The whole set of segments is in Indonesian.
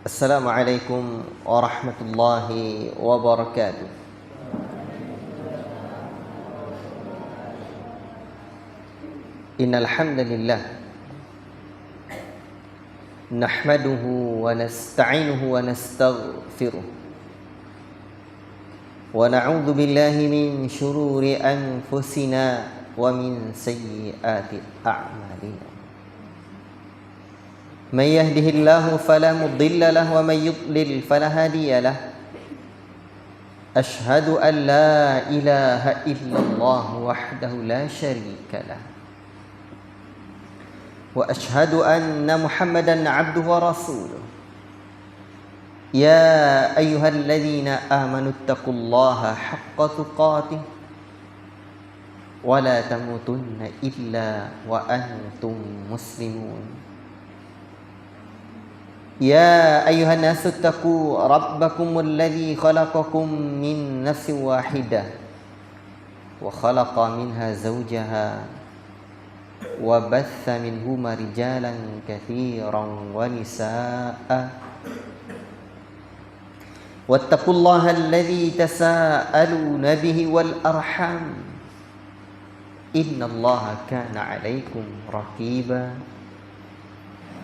Assalamualaikum warahmatullahi wabarakatuh. Innal hamdalillah nahmaduhu wa nasta'inuhu wa nastaghfiruh wa na'udzu billahi min shururi anfusina wa min sayyiati a'malina. من يهده الله فلا مضل له ومن يضلل فلا هادي له أشهد أن لا إله إلا الله وحده لا شريك له وأشهد أن محمدا عبده ورسوله يا أيها الذين آمنوا اتقوا الله حق تقاته ولا تموتن إلا وأنتم مسلمون يا أيها الناس اتقوا ربكم الذي خلقكم من نفس واحدة وخلق منها زوجها وبث منهما رجالا كثيرا ونساء واتقوا الله الذي تساءلون به والأرحام إن الله كان عليكم رقيبا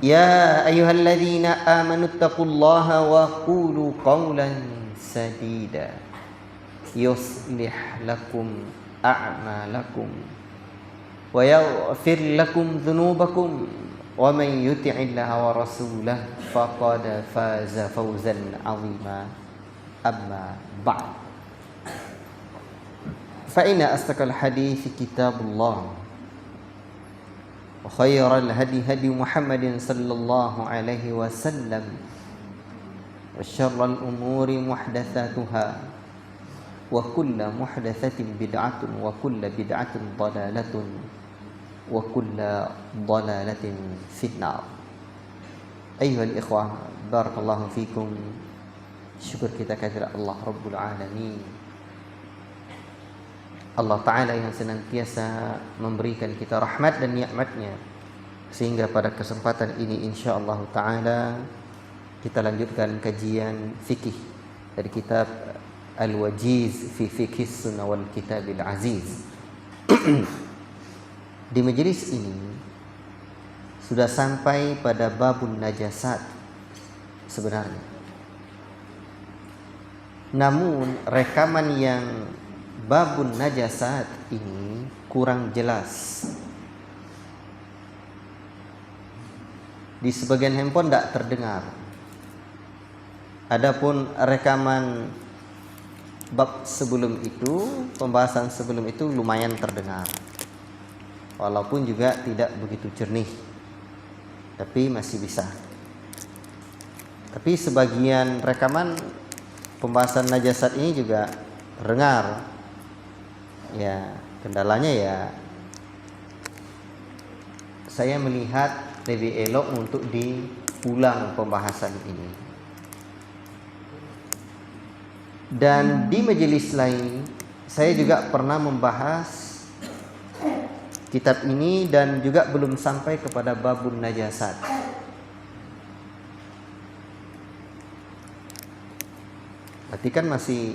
يا أيها الذين آمنوا اتقوا الله وقولوا قولا سديدا يصلح لكم أعمالكم ويغفر لكم ذنوبكم ومن يطع الله ورسوله فقد فاز فوزا عظيما أما بعد فإن أصدق الحديث كتاب الله وخير الهدي هدي محمد صلى الله عليه وسلم وشر الأمور محدثاتها وكل محدثة بدعة وكل بدعة ضلالة وكل ضلالة في النار. أيها الإخوة بارك الله فيكم. Syukur kita kehadirat Allah Rabbul Alamin, Allah Ta'ala yang senantiasa memberikan kita rahmat dan nikmatnya, sehingga pada kesempatan ini insyaallah Ta'ala kita lanjutkan kajian fikih dari kitab Al-Wajiz fi Fiqh Sunnah wal Kitabil Aziz. Di majelis ini sudah sampai pada babun najasat sebenarnya, namun rekaman yang babun najasat ini kurang jelas. Di sebagian handphone tidak terdengar. Adapun rekaman bab sebelum itu, pembahasan sebelum itu lumayan terdengar, walaupun juga tidak begitu jernih, tapi masih bisa. Tapi sebagian rekaman pembahasan najasat ini juga terdengar. Ya, kendalanya ya saya melihat lebih elok untuk diulang pembahasan ini. Dan di majelis lain saya juga pernah membahas kitab ini dan juga belum sampai kepada babun najasat. Berarti kan masih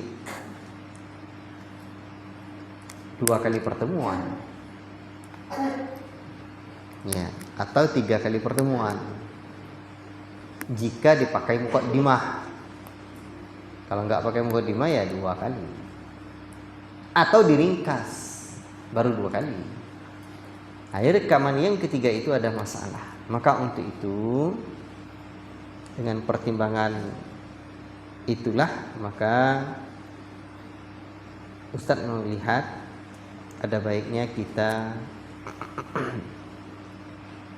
2 kali pertemuan, ya, atau 3 kali pertemuan jika dipakai muqaddimah. Kalau nggak pakai muqaddimah ya 2 kali, atau diringkas baru 2 kali. Akhir rekaman yang ketiga itu ada masalah. Maka untuk itu, dengan pertimbangan itulah maka Ustadz melihat ada baiknya kita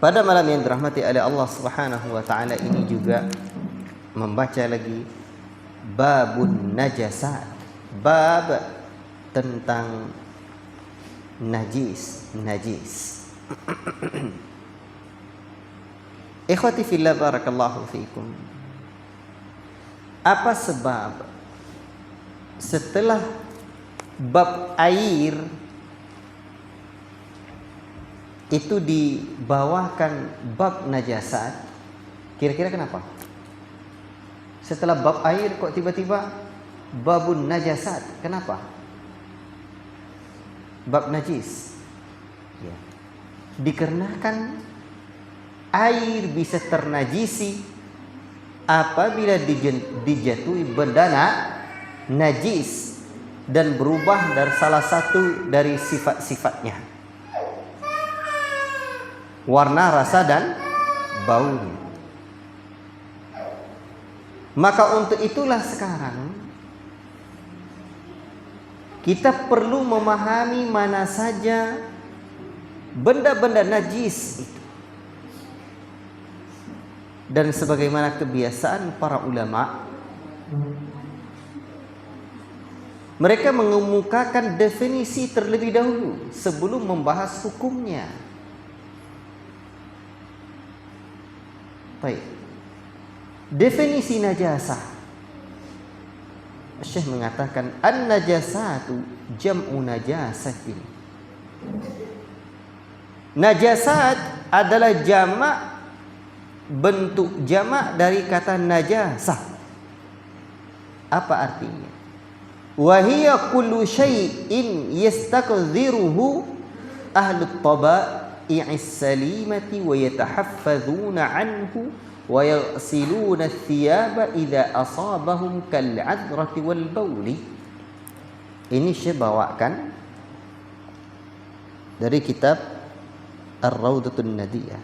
pada malam yang dirahmati oleh Allah Subhanahu wa taala ini juga membaca lagi babun najasat, bab tentang najis. Ikhwati fillah barakallahu fiikum. Apa sebab setelah bab air itu dibawahkan bab najasat, kira-kira kenapa? Setelah bab air kok tiba-tiba babun najasat, kenapa? Bab najis. Ya. Dikarenakan air bisa ternajisi apabila dijatuhi benda najis dan berubah dari salah satu dari sifat-sifatnya, warna, rasa, dan baunya. Maka untuk itulah sekarang kita perlu memahami mana saja benda-benda najis itu. Dan sebagaimana kebiasaan para ulama, mereka mengemukakan definisi terlebih dahulu sebelum membahas hukumnya. Baik. Definisi najasah. Syekh mengatakan an-najasatu jam'u najasatin. Najasat adalah jamak, bentuk jamak dari kata najasah. Apa artinya? Wa hiya kullu syai'in yastakziruhu ahlut taba'i'is salimati wa yatahaffazuna anhu wa yaghsiluna ath-thiyaba idza asabahum kal'adrati wal bauli. Ini saya bawakan dari kitab Ar-Rawdatun Nadiyah.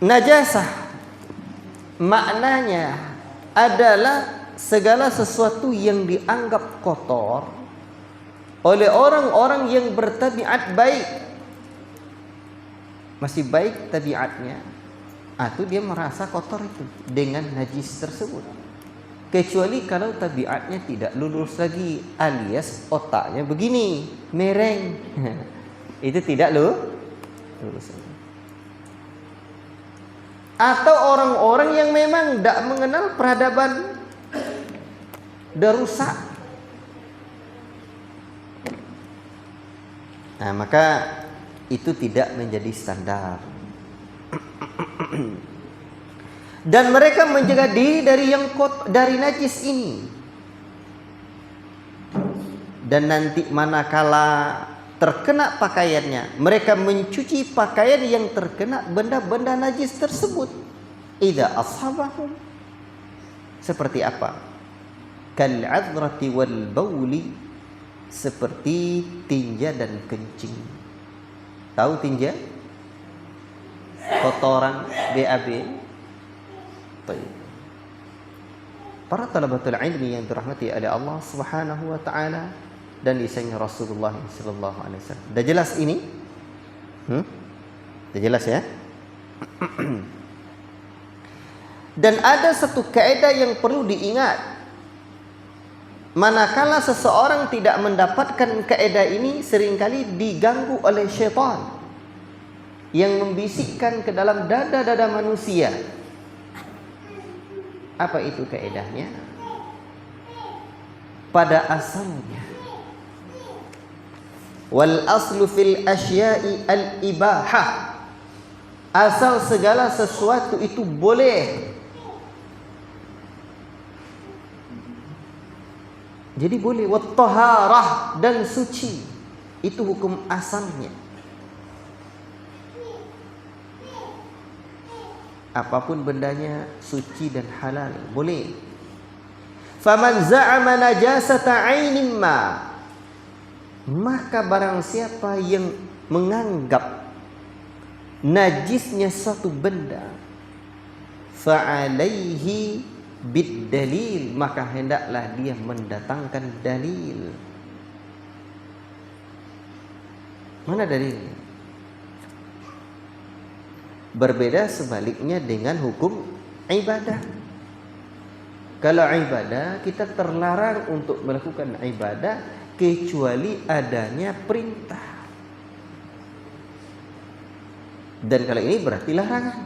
Najasah maknanya adalah segala sesuatu yang dianggap kotor oleh orang-orang yang bertabiat baik, masih baik tabiatnya, atau dia merasa kotor itu dengan najis tersebut, kecuali kalau tabiatnya tidak lurus lagi, alias otaknya begini mereng itu tidak lurus lagi. Atau orang-orang yang memang tidak mengenal peradaban, dah rusak. Nah, maka itu tidak menjadi standar. Dan mereka menjaga diri dari dari najis ini. Dan nanti manakala terkena pakaiannya, mereka mencuci pakaian yang terkena benda-benda najis tersebut. Idza ashabahum, seperti apa? Kal'adrati wal bauli, seperti tinja dan kencing. Tahu tinja? Kotoran BAB. Baik. Para talabatul ilmi yang dirahmati oleh Allah Subhanahu wa taala dan lisannya Rasulullah sallallahu alaihi wasallam. Dah jelas ini? Dah jelas ya? Dan ada satu kaidah yang perlu diingat. Manakala seseorang tidak mendapatkan kaidah ini, seringkali diganggu oleh syaitan yang membisikkan ke dalam dada-dada manusia. Apa itu kaidahnya? Pada asalnya, wal aslu fil asya'i al ibahah, asal segala sesuatu itu boleh. Jadi boleh. Wat taharah, dan suci, itu hukum asalnya. Apapun bendanya suci dan halal, boleh. Faman za'ama najasata 'ainin ma, maka barang siapa yang menganggap najisnya suatu benda, fa'alaihi bid dalil, maka hendaklah dia mendatangkan dalil. Mana dalilnya? Berbeda sebaliknya dengan hukum ibadah. Kalau ibadah, kita terlarang untuk melakukan ibadah kecuali adanya perintah. Dan kalau ini berarti larangan.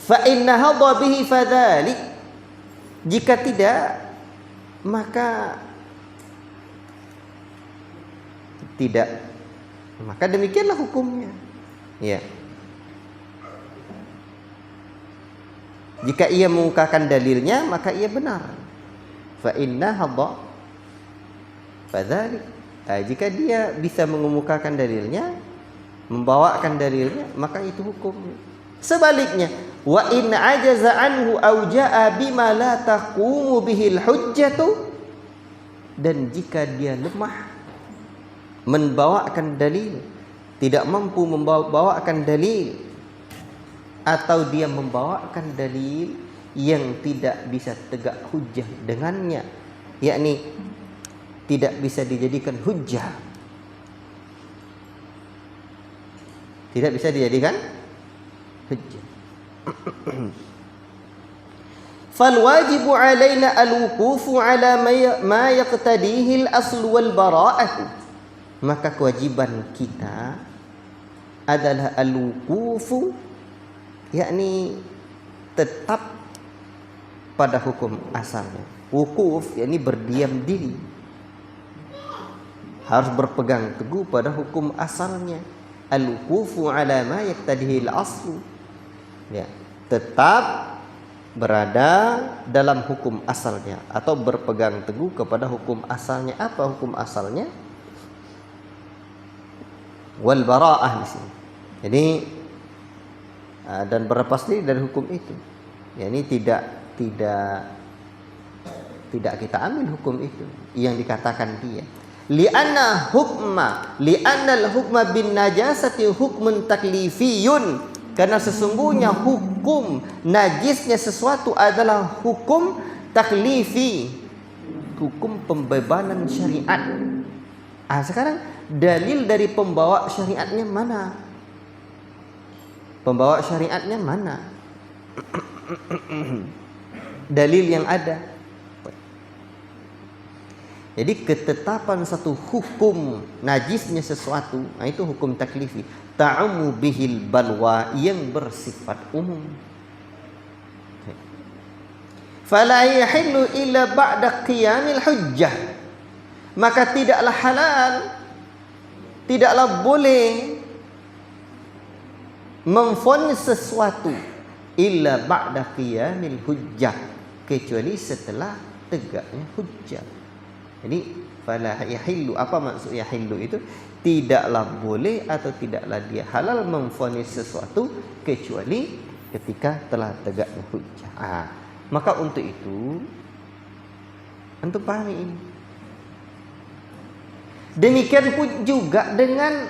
Fa inna hadha bihi fadzalik, jika tidak maka tidak Maka demikianlah hukumnya. Ya. Jika ia mengungkapkan dalilnya, maka ia benar. Fa inna hadha fadzalik. Jika dia bisa mengemukakan dalilnya, membawakan dalilnya, maka itu hukumnya. Sebaliknya, wa in ajaza anhu aw jaa bima la taqumu bihil hujjatu, dan jika dia lemah membawakan dalil, tidak mampu membawakan dalil, atau dia membawakan dalil yang tidak bisa tegak hujjah dengannya, yakni tidak bisa dijadikan hujjah, tidak bisa dijadikan hujjah. Fal wajibu alaina al-wuqufu ala ma yaqtadihi al-asl wal bara'ah. Maka kewajiban kita adalah al-wuqufu, yakni tetap pada hukum asalnya. Wukuf yakni berdiam diri, harus berpegang teguh pada hukum asalnya. Al-wuqufu ala ma yaqtadihi al-asl, ya, tetap berada dalam hukum asalnya atau berpegang teguh kepada hukum asalnya. Apa hukum asalnya? Wal bara'ah di sini. Jadi dan berlepas diri dari hukum itu. Ya, ini tidak kita ambil hukum itu yang dikatakan dia. Li'anna al-hukma bin najasati hukmun taklifiyun. Karena sesungguhnya hukum najisnya sesuatu adalah hukum taklifi, hukum pembebanan syariat. Sekarang dalil dari pembawa syariatnya mana? Pembawa syariatnya mana? Dalil yang ada. Jadi ketetapan satu hukum najisnya sesuatu, itu hukum taklifi. Ta'ummu bihil balwa, yang bersifat umum. Fala yahillu illa ba'da qiyamil hujjah. Maka tidaklah halal, tidaklah boleh memvonis sesuatu illa ba'da qiyamil hujjah, kecuali setelah tegaknya hujjah. Jadi fala yahillu, apa maksud yahillu itu? Tidaklah boleh atau tidaklah dia halal memvonis sesuatu kecuali ketika telah tegaknya hujjah. Maka untuk itu antum pahami ini. Demikian pun juga dengan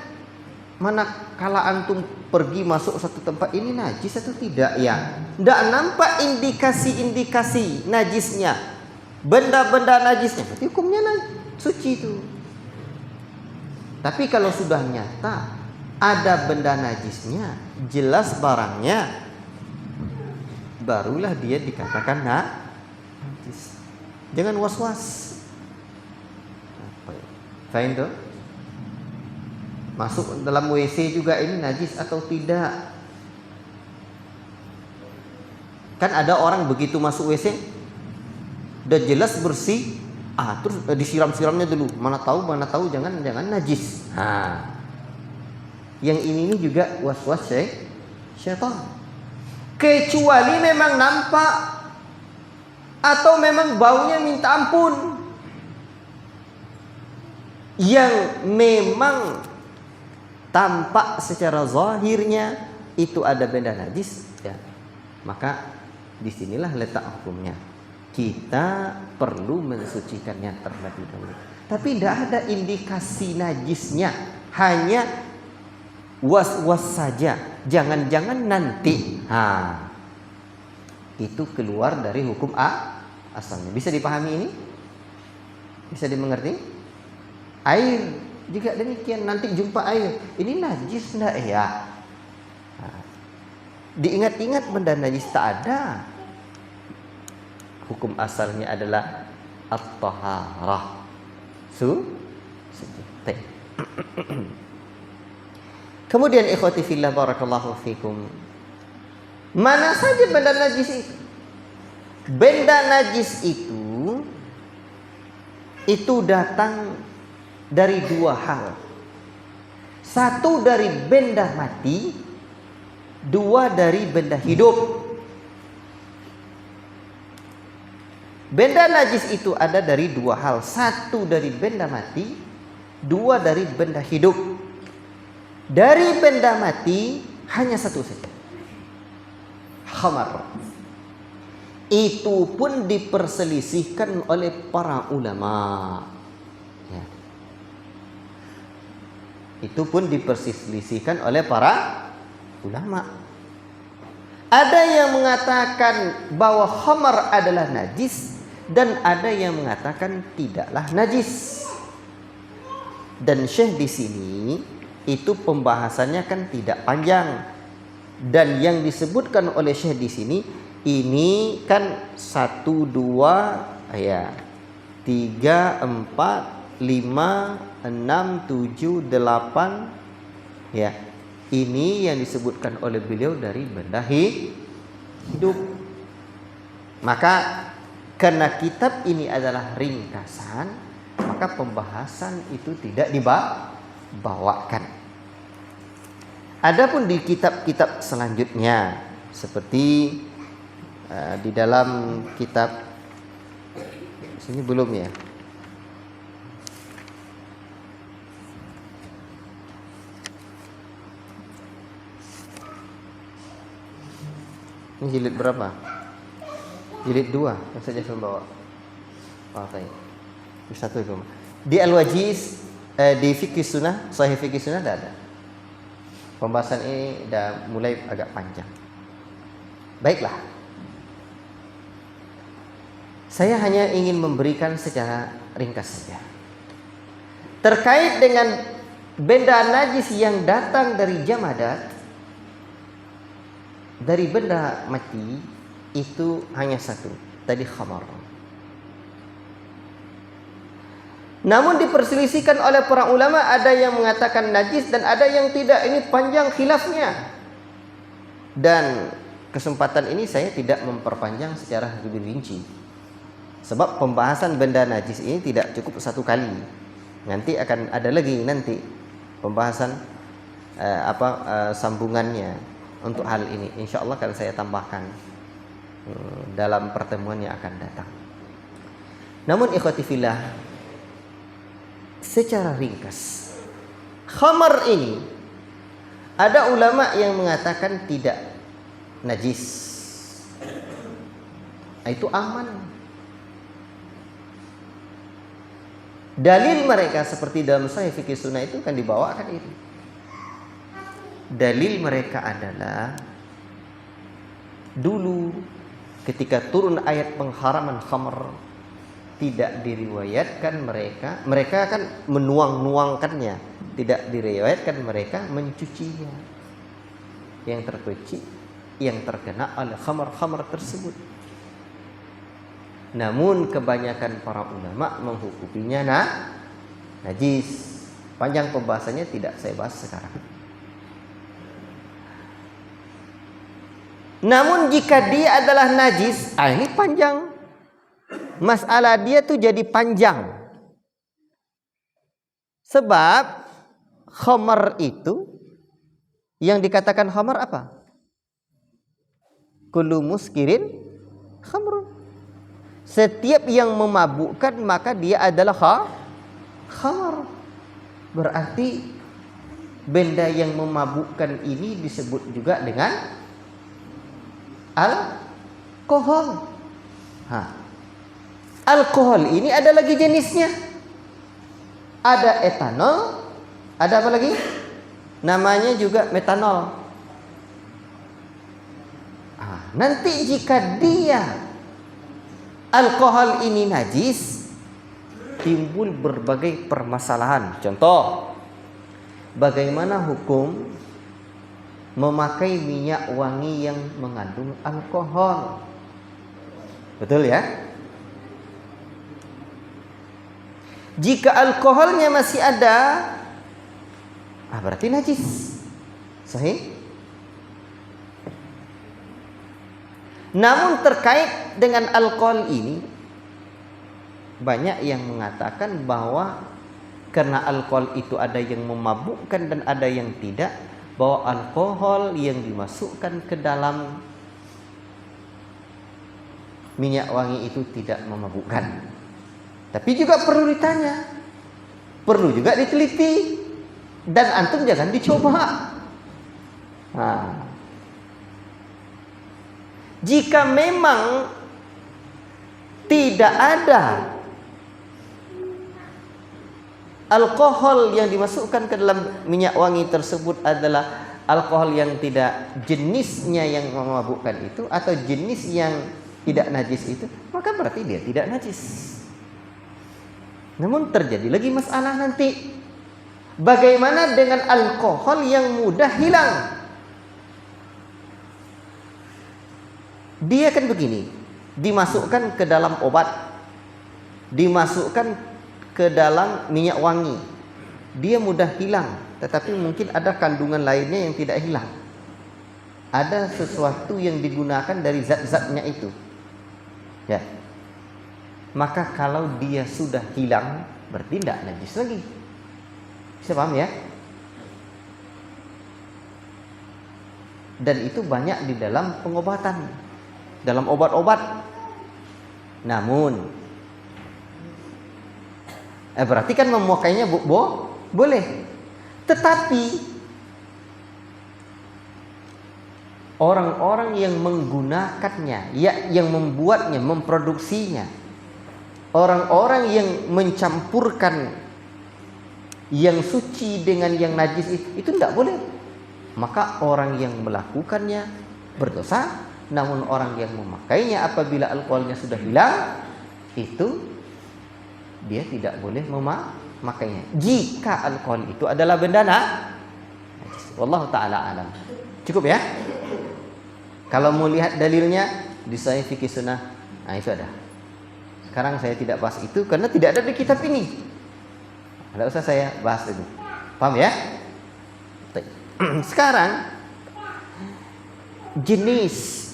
manakala antum pergi masuk satu tempat, ini najis atau tidak ya? Tidak nampak indikasi-indikasi najisnya, benda-benda najisnya, berarti hukumnya suci itu. Tapi kalau sudah nyata ada benda najisnya, jelas barangnya, barulah dia dikatakan najis. Jangan was-was. Faham tuh? Masuk dalam WC juga ini najis atau tidak? Kan ada orang begitu masuk WC udah jelas bersih, terus disiram-siramnya dulu. Mana tahu jangan najis. Yang ini juga was-was syaitan. Kecuali memang nampak atau memang baunya minta ampun, yang memang tampak secara zahirnya itu ada benda najis, ya, maka disinilah letak hukumnya. Kita perlu mensucikannya terlebih dahulu. Tapi tidak ada indikasi najisnya, hanya was-was saja. Jangan-jangan nanti, itu keluar dari hukum asalnya. Bisa dipahami ini? Bisa dimengerti? Air juga demikian, nanti jumpa air, ini najis enggak ya? Diingat-ingat benda najis tak ada. Hukum asalnya adalah at-taharah. Suci. Kemudian ikhwati fillah barakallahu fikum. Mana saja benda najis itu? Benda najis itu datang dari dua hal. Satu dari benda mati, dua dari benda hidup. Benda najis itu ada dari dua hal. Satu dari benda mati, dua dari benda hidup. Dari benda mati hanya satu saja, khamar. Itu pun diperselisihkan oleh para ulama. Ya. Itu pun diperselisihkan oleh para ulama. Ada yang mengatakan bahwa khamar adalah najis, dan ada yang mengatakan tidaklah najis. Dan Syekh di sini itu pembahasannya kan tidak panjang. Dan yang disebutkan oleh Syekh di sini ini kan 1, 2, 3, 4, 5, 6, 7, 8. Ya. Ini yang disebutkan oleh beliau dari benda hidup. Maka karena kitab ini adalah ringkasan, maka pembahasan itu tidak dibawakan. Adapun di kitab-kitab selanjutnya seperti di dalam kitab sini belum ya. Ini jilid berapa? Jilid 2 yang saja saya bawa. Partai. Satu itu. Di Al-Wajiz di Fiqh Sunnah, Sahih Fiqh Sunnah ada. Pembahasan ini dah mulai agak panjang. Baiklah. Saya hanya ingin memberikan secara ringkas saja. Terkait dengan benda najis yang datang dari jamadat, dari benda mati, itu hanya satu, tadi khamar. Namun diperselisihkan oleh para ulama, ada yang mengatakan najis dan ada yang tidak. Ini panjang khilafnya. Dan kesempatan ini saya tidak memperpanjang secara lebih rinci. Sebab pembahasan benda najis ini tidak cukup satu kali. Nanti akan ada lagi nanti pembahasan sambungannya untuk hal ini. Insya Allah akan saya tambahkan dalam pertemuan yang akan datang. Namun ikhwati fillah, secara ringkas, khamar ini ada ulama yang mengatakan tidak najis. Itu aman. Dalil mereka seperti dalam Sahih Fiqh Sunnah itu kan dibawakan itu. Dalil mereka adalah dulu ketika turun ayat pengharaman khamr, tidak diriwayatkan mereka kan menuang-nuangkannya, tidak diriwayatkan mereka mencucinya. Yang tercuci, yang terkena oleh khamr tersebut. Namun kebanyakan para ulama menghukuminya najis. Panjang pembahasannya tidak saya bahas sekarang. Namun jika dia adalah najis, ini panjang. Masalah dia tuh jadi panjang. Sebab khamar itu, yang dikatakan khamar apa? Kullu muskirin khamrun. Setiap yang memabukkan maka dia adalah khamar. Berarti benda yang memabukkan ini disebut juga dengan alkohol. Alkohol ini ada lagi jenisnya. Ada etanol, ada apa lagi? Namanya juga metanol. Nanti jika dia alkohol ini najis, timbul berbagai permasalahan. Contoh, bagaimana hukum memakai minyak wangi yang mengandung alkohol? Betul ya? Jika alkoholnya masih ada, berarti najis. Sahih? Namun terkait dengan alkohol ini, banyak yang mengatakan bahwa karena alkohol itu ada yang memabukkan dan ada yang tidak, bahwa alkohol yang dimasukkan ke dalam minyak wangi itu tidak memabukkan. Tapi juga perlu ditanya, perlu juga diteliti, dan antum jangan dicoba. Jika memang tidak ada alkohol yang dimasukkan ke dalam minyak wangi tersebut adalah alkohol yang tidak jenisnya yang memabukkan itu, atau jenis yang tidak najis itu, maka berarti dia tidak najis. Namun terjadi lagi masalah nanti, bagaimana dengan alkohol yang mudah hilang? Dia kan begini, dimasukkan ke dalam obat, dimasukkan ke dalam minyak wangi, dia mudah hilang, tetapi mungkin ada kandungan lainnya yang tidak hilang. Ada sesuatu yang digunakan dari zat-zatnya itu, ya. Maka kalau dia sudah hilang, berarti tidak najis lagi. Bisa paham ya? Dan itu banyak di dalam pengobatan, dalam obat-obat. Namun berarti kan memakainya boleh. Tetapi orang-orang yang menggunakannya, yang membuatnya, memproduksinya, orang-orang yang mencampurkan yang suci dengan yang najis itu tidak boleh. Maka orang yang melakukannya berdosa. Namun orang yang memakainya apabila alkoholnya sudah hilang, itu dia tidak boleh memakainya jika alkohol itu adalah benda najis. Wallahu ta'ala alam. Cukup ya? Kalau mau lihat dalilnya di Sahih Fikih Sunnah, itu ada. Sekarang saya tidak bahas itu karena tidak ada di kitab ini. Tidak usah saya bahas itu. Paham ya? Sekarang jenis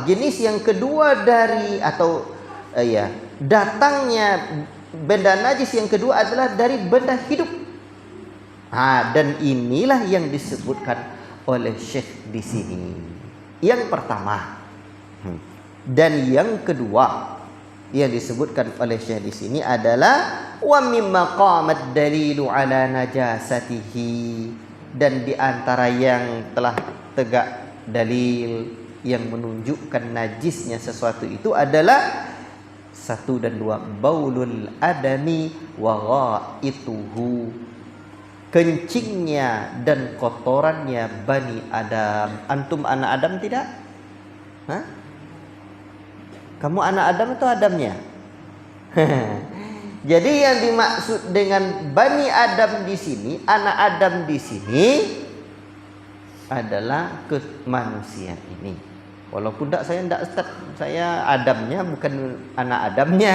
jenis yang kedua dari datangnya benda najis yang kedua adalah dari benda hidup. Dan inilah yang disebutkan oleh Syekh di sini. Yang pertama dan yang kedua yang disebutkan oleh Syekh di sini adalah wa mimma qamat dalilu ala najasatihi, dan di antara yang telah tegak dalil yang menunjukkan najisnya sesuatu itu adalah 1 dan 2, baulul adami wa ghaituhu, kencingnya dan kotorannya Bani Adam. Antum anak Adam tidak? Kamu anak Adam atau Adamnya? Jadi yang dimaksud dengan Bani Adam di sini, anak Adam di sini adalah manusia ini. Walaupun saya Adamnya bukan anak Adamnya.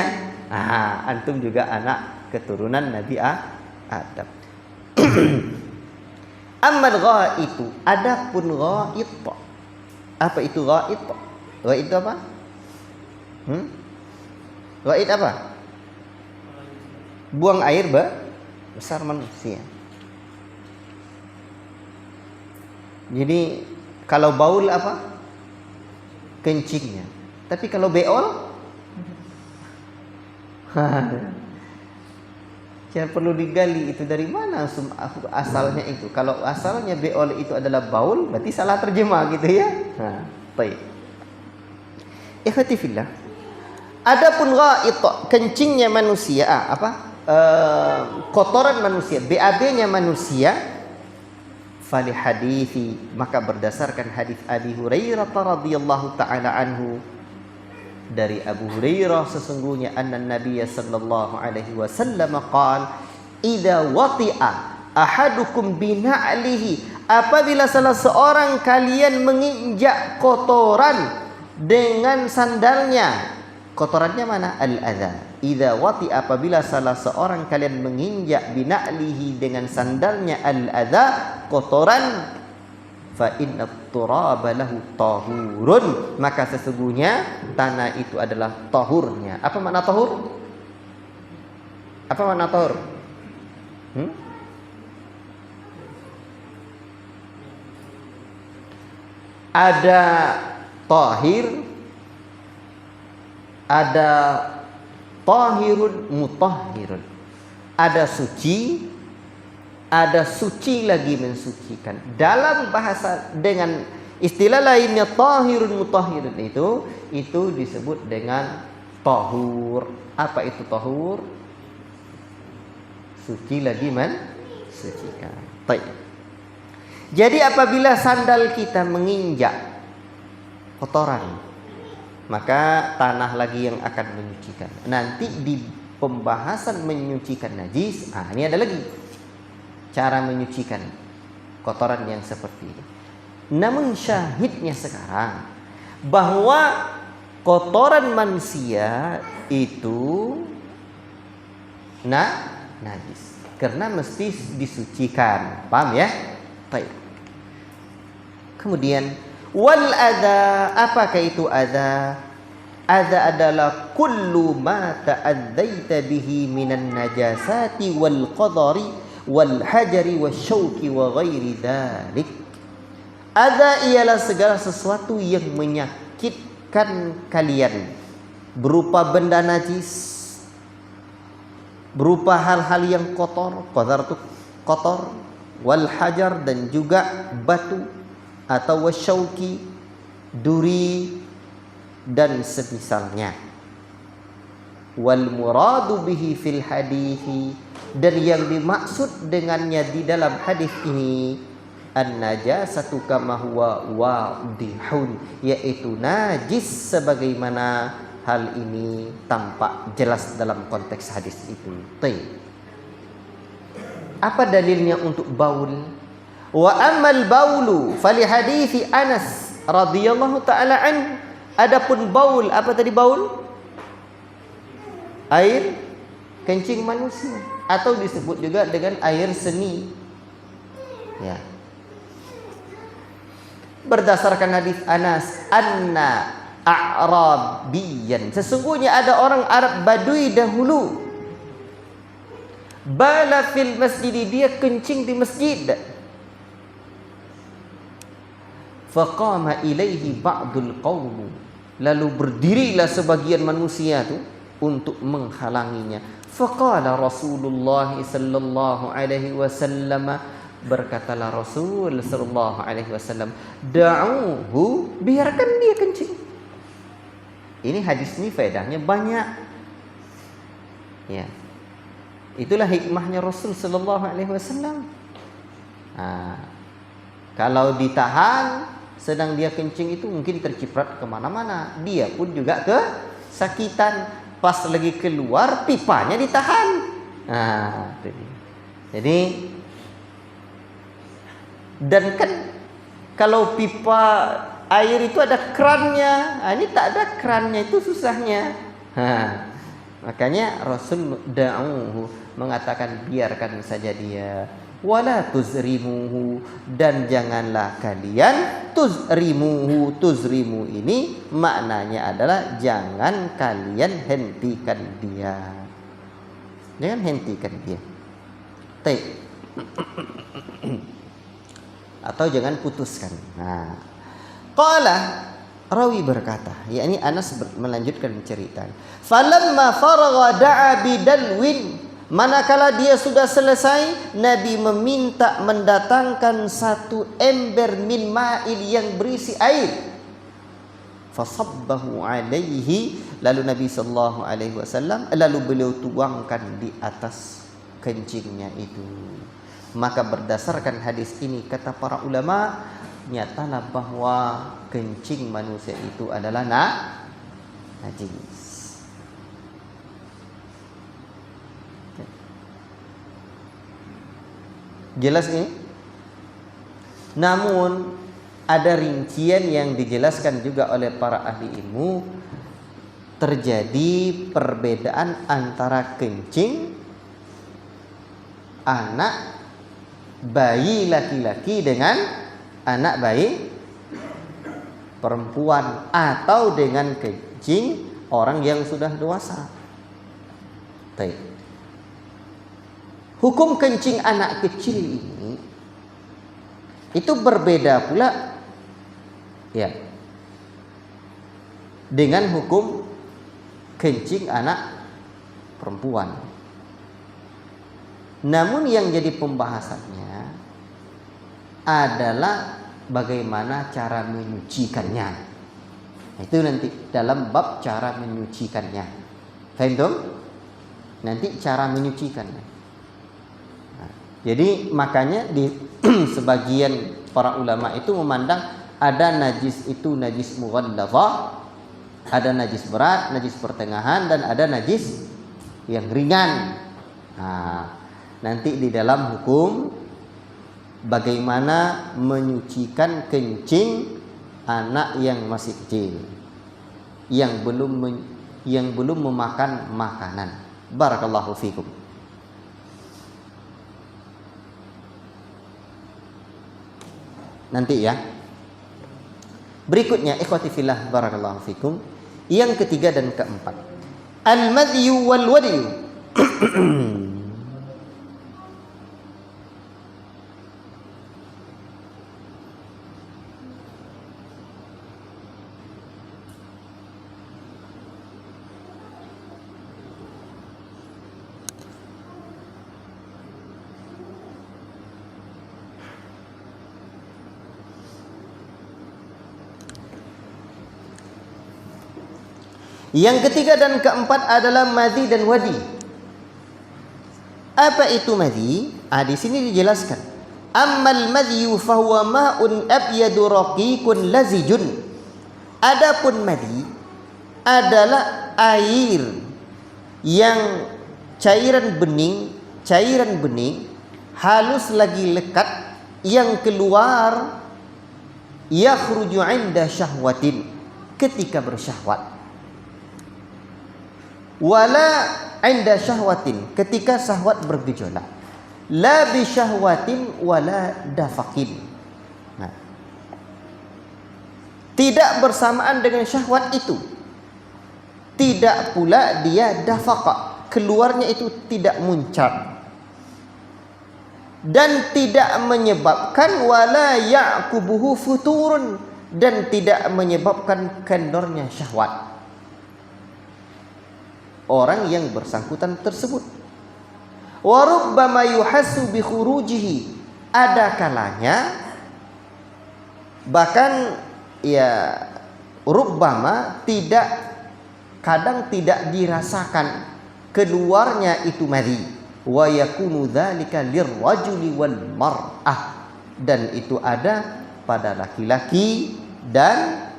Antum juga anak keturunan Nabi Adam. Ammal ghaitu, adapun ghait. Apa itu ghait? Ghait itu apa? Ghait apa? Buang air besar manusia. Jadi kalau baul apa? Kencingnya. Tapi kalau beol, perlu digali itu dari mana asalnya itu. Kalau asalnya beol itu adalah baul, berarti salah terjemah gitu ya. Baik. Ikhwati fillah. Adapun ghait, kencingnya manusia, kotoran manusia, BAB-nya manusia, fali hadithi, maka berdasarkan hadis Abi Hurairah radhiyallahu taala anhu, dari Abu Hurairah sesungguhnya anna Nabiy sallallahu alaihi wasallam qala idza wati'a ahadukum bina'lihi, apabila salah seorang kalian menginjak kotoran dengan sandalnya. Kotorannya mana? Al-adha. Idza wati, apabila salah seorang kalian menginjak bina'lihi dengan sandalnya al-adha, kotoran, fa inna turaba lahu tahurun, maka sesungguhnya tanah itu adalah tahurnya. Apa makna tahur? Apa makna tahur? Ada tahir, ada tahirun mutahhirun. Ada suci, ada suci lagi mensucikan. Dalam bahasa dengan istilah lainnya tahirun mutahhirun itu disebut dengan tahur. Apa itu tahur? Suci lagi mensucikan. Baik. Jadi apabila sandal kita menginjak kotoran, maka tanah lagi yang akan menyucikan. Nanti di pembahasan menyucikan najis, ini ada lagi cara menyucikan kotoran yang seperti ini. Namun syahidnya sekarang bahwa kotoran manusia itu najis karena mesti disucikan. Paham ya? Baik. Kemudian wal adza, apakah itu adza? Adza adalah kullu ma ta'adzaita bihi minan najasati wal qadari wal hajari wasyauki wa ghairi dzalik. Adza ialah segala sesuatu yang menyakitkan kalian berupa benda najis, berupa hal-hal yang kotor, qadar itu kotor, wal hajar dan juga batu, atau wasyauki duri dan semisalnya. Wal muradu bihi fil hadithi, dan yang dimaksud dengannya di dalam hadis ini an-najasatu kama huwa wadihun, yaitu najis sebagaimana hal ini tampak jelas dalam konteks hadis itu. Apa dalilnya untuk baul? Wa ammal baulu fali hadithi Anas radhiyallahu taala an. Adapun baul, apa tadi baul? Air kencing manusia, atau disebut juga dengan air seni. Ya. Berdasarkan hadis Anas, anna a'rabiyan, sesungguhnya ada orang Arab Badui dahulu, bala fil masjid, dia kencing di masjid. Faqama ilaihi ba'dul qaum, lalu berdirilah sebagian manusia itu untuk menghalanginya. Faqala Rasulullah sallallahu alaihi wasallam, berkatalah Rasul sallallahu alaihi wasallam, da'uhu, biarkan dia kencing. Ini hadis ini faedahnya banyak. Ya. Itulah hikmahnya Rasul sallallahu alaihi wasallam. Kalau ditahan sedang dia kencing itu mungkin terciprat kemana-mana, dia pun juga kesakitan. Pas lagi keluar pipanya ditahan. Jadi dan kan kalau pipa air itu ada krannya, ini tak ada krannya, itu susahnya. Makanya Rasul da'uhu, mengatakan biarkan saja dia. Wala tuzrimuhu, dan janganlah kalian tuzrimuhu. Tuzrimu ini maknanya adalah jangan kalian hentikan dia. Jangan hentikan dia. Atau jangan putuskan. Qala, rawi berkata, yakni Anas melanjutkan cerita. Falamma faragha da'a bidalwin, manakala dia sudah selesai, Nabi meminta mendatangkan satu ember min ma'il yang berisi air. Fasabbahu alaihi, lalu Nabi sallallahu alaihi wasallam, lalu beliau tuangkan di atas kencingnya itu. Maka berdasarkan hadis ini, kata para ulama, nyatalah bahwa kencing manusia itu adalah najis. Jelas ini? Namun ada rincian yang dijelaskan juga oleh para ahli ilmu. Terjadi perbedaan antara kencing anak bayi laki-laki dengan anak bayi perempuan atau dengan kencing orang yang sudah dewasa. Baik. Hukum kencing anak kecil ini itu berbeda pula ya dengan hukum kencing anak perempuan. Namun yang jadi pembahasannya adalah bagaimana cara menyucikannya. Itu nanti dalam bab cara menyucikannya. Faham tuh? Nanti cara menyucikannya. Nah, jadi makanya di sebagian para ulama itu memandang ada najis itu najis mughalladzah, ada najis berat, najis pertengahan, dan ada najis yang ringan. Nah, nanti di dalam hukum bagaimana menyucikan kencing anak yang masih kecil yang belum memakan makanan. Barakallahu fikum. Nanti ya. Berikutnya ikhwati fillah barakallahu fikum, yang ketiga dan keempat, al-madyu wal wadyu. Yang ketiga dan keempat adalah madhi dan wadi. Apa itu madhi? Di sini dijelaskan. Ammal madhi fa huwa ma'un abyadu raqiqun lazijun. Adapun madhi adalah air yang cairan bening halus lagi lekat yang keluar yakhruju 'inda syahwatin, ketika bersyahwat. Wala 'inda syahwatin, ketika syahwat bergejolak. La bi syahwatin wala dafaqin. Nah, tidak bersamaan dengan syahwat itu. Tidak pula dia dafaqa, keluarnya itu tidak muncrat. Dan tidak menyebabkan wala ya'qubuhu futurun, dan tidak menyebabkan kendornya syahwat orang yang bersangkutan tersebut. Wa rubbama yuhassu bi khurujihi, ada kalanya bahkan ya rubbama kadang tidak dirasakan keluarnya itu madhi. Wa yakunu dzalika lirrajuli wal mar'ah, dan itu ada pada laki-laki dan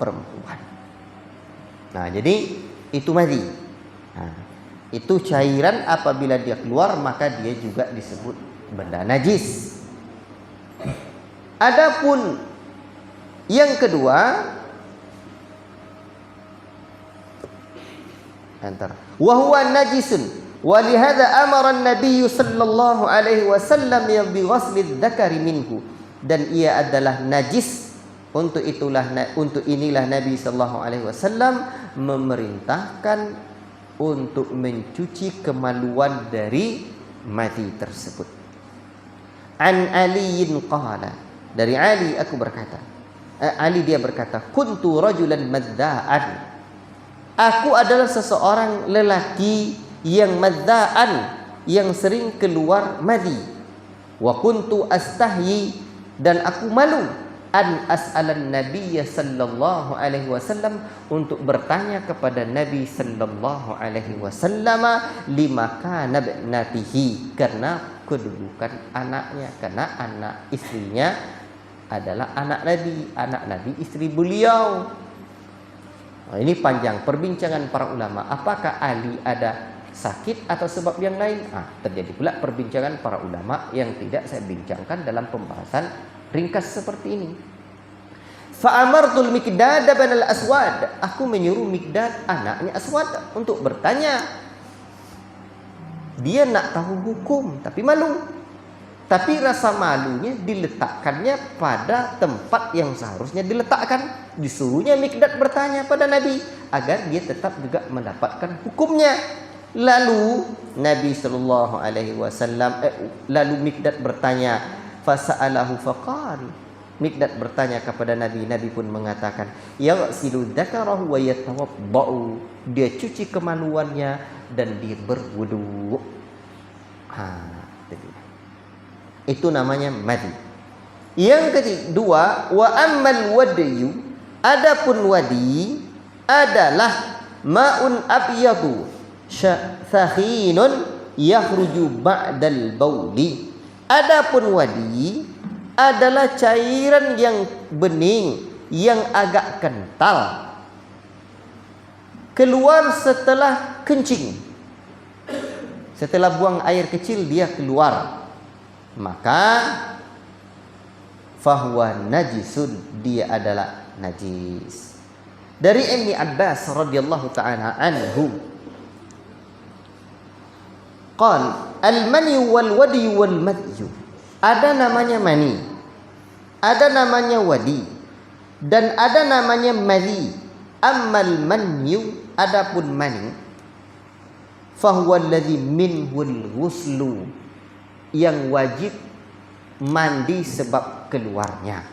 perempuan. Nah, jadi itu madhi. Nah, itu cairan apabila dia keluar maka dia juga disebut benda najis. Adapun yang kedua, wa huwa najisun wa lihadza amara an-nabiy sallallahu alaihi wasallam bi ghusli dzakari minhu, dan ia adalah najis. Untuk inilah Nabi sallallahu alaihi wasallam memerintahkan untuk mencuci kemaluan dari madhi tersebut. An Aliin qala, dari Ali dia berkata, kuntu rajulan madda'an, aku adalah seseorang lelaki yang madda'an, yang sering keluar madhi. Wa kuntu astahyi, dan aku malu an as'alan nabiyya sallallahu alaihi wasallam, untuk bertanya kepada Nabi sallallahu alaihi wasallam lima kana ibnatihi, karena kedudukan anaknya, karena anak istrinya adalah anak Nabi istri beliau. Nah, ini panjang perbincangan para ulama, apakah Ali ada sakit atau sebab yang lain? Terjadi pula perbincangan para ulama yang tidak saya bincangkan dalam pembahasan ringkas seperti ini. Fa'amartul Miqdad bin al-Aswad, aku menyuruh Miqdad anaknya Aswad untuk bertanya. Dia nak tahu hukum tapi malu. Tapi rasa malunya diletakkannya pada tempat yang seharusnya diletakkan. Disuruhnya Mikdad bertanya pada Nabi agar dia tetap juga mendapatkan hukumnya. Lalu Nabi sallallahu alaihi wasallam lalu Mikdad bertanya, fasa'alahu faqal. Mikdad bertanya kepada Nabi, Nabi pun mengatakan, yaghsilu dzakarahu wa yatawaddau. Dia cuci kemaluannya dan dia berwudu. Itu namanya madi. Yang kedua, wa ammal wadiyu, adapun wadi adalah ma'un abyadu sakhinun yakhruju ba'dal bauli. Adapun wadi adalah cairan yang bening yang agak kental keluar setelah kencing. Setelah buang air kecil dia keluar, maka fahuwa najisun, dia adalah najis. Dari Ibnu Abbas radhiyallahu ta'ala anhu, qal al-mani wal wadi wal madyu. Ada namanya mani, ada namanya wadi, dan ada namanya mali. Ammal manyu, adapun mani, fahuwa alladhi minhul ghuslu, yang wajib mandi sebab keluarnya.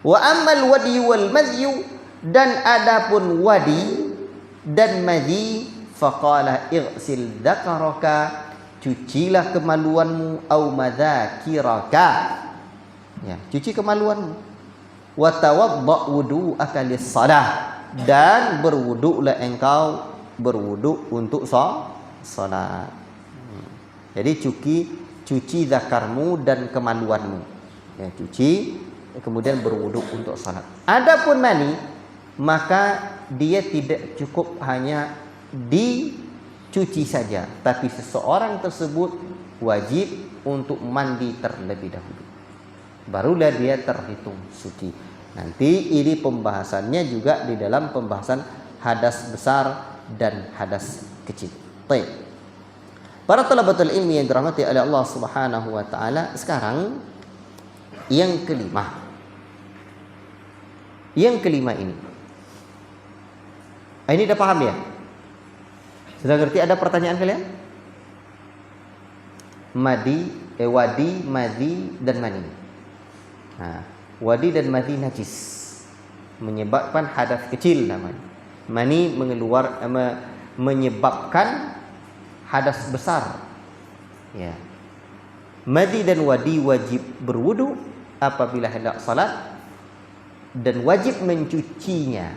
Wa ammal wadi wal madyu, dan adapun wadi dan madhi, faqala ighsil dzakaraka, cucilah kemaluanmu, au madzakiraka, ya, cuci kemaluanmu. Wa tawadda wudu'aka lis-shalah, dan berwuduklah engkau berwuduk untuk salat. Jadi cuci zakarmu dan kemaluanmu, ya, cuci kemudian berwuduk untuk salat. Adapun mani, maka dia tidak cukup hanya dicuci saja, tapi seseorang tersebut wajib untuk mandi terlebih dahulu, barulah dia terhitung suci. Nanti ini pembahasannya juga di dalam pembahasan hadas besar dan hadas kecil. Baik. Para talabatul ilmi yang dirahmati oleh Allah Subhanahu wa taala, sekarang yang kelima. Yang kelima ini. Ini dah paham ya? Sudah ngerti? Ada pertanyaan kalian? Wadi, madhi dan mani. Wadi dan madhi najis, menyebabkan hadas kecil namanya. Mani menyebabkan hadas besar. Ya. Madhi dan wadi wajib berwudu apabila hendak salat, dan wajib mencucinya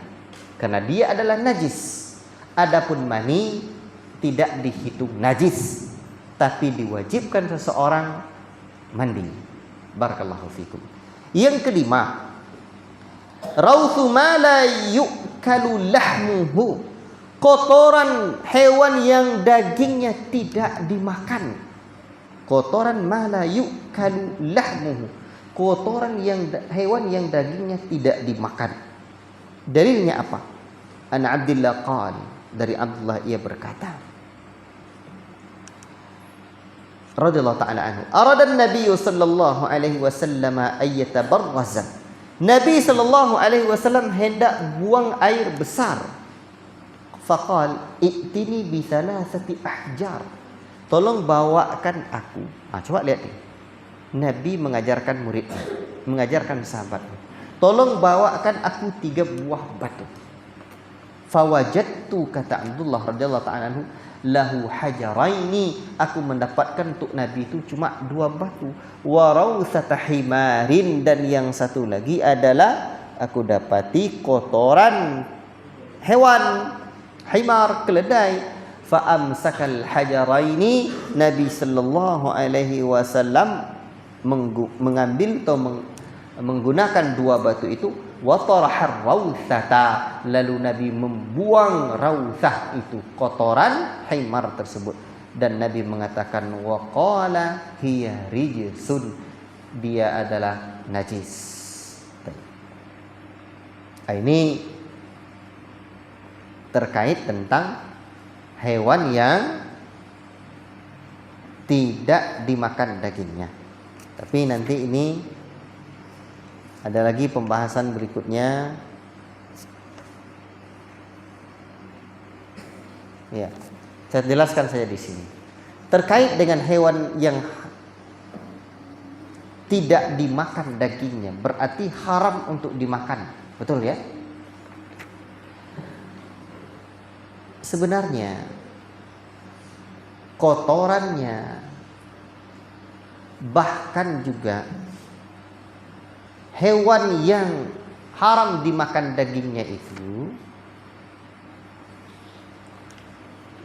karena dia adalah najis. Adapun mani tidak dihitung najis, tapi diwajibkan seseorang mandi. Barakallahu fikum. Yang kelima, rauthu ma la yu'kalu lahmuhu, kotoran hewan yang dagingnya tidak dimakan. Kotoran ma la yu'kalu lahmuhu, kotoran yang hewan yang dagingnya tidak dimakan. Dalilnya apa? An Abdillah qal, dari Abdullah ia berkata, radhiyallahu ta'ala anhu, arada an-nabiy sallallahu alaihi wasallam ayyatabarraza. Nabi sallallahu alaihi wasallam hendak buang air besar. Faqal i'tini bi thalathati ahjar, tolong bawakan aku. Coba lihat nih. Nabi mengajarkan muridnya, mengajarkan sahabatnya, tolong bawakan aku 3 buah batu. Fawajadtu, kata Abdullah radhiyallahu ta'ala anhu, lahu hajaraini, aku mendapatkan untuk Nabi itu cuma 2 batu. Wa rawsata himarin, dan yang satu lagi adalah aku dapati kotoran hewan, himar, keledai. Fa amsakal hajaraini, Nabi sallallahu alaihi wasallam mengambil atau menggunakan 2 batu itu. Wa tarahar rawsata, lalu Nabi membuang rawsah itu, kotoran himar tersebut, dan Nabi mengatakan wa qala hiya rijsun, dia adalah najis. Ini terkait tentang hewan yang tidak dimakan dagingnya. Tapi nanti ini ada lagi pembahasan berikutnya. Ya, saya jelaskan saja di sini. Terkait dengan hewan yang tidak dimakan dagingnya, berarti haram untuk dimakan. Betul ya? Sebenarnya kotorannya, bahkan juga hewan yang haram dimakan dagingnya itu,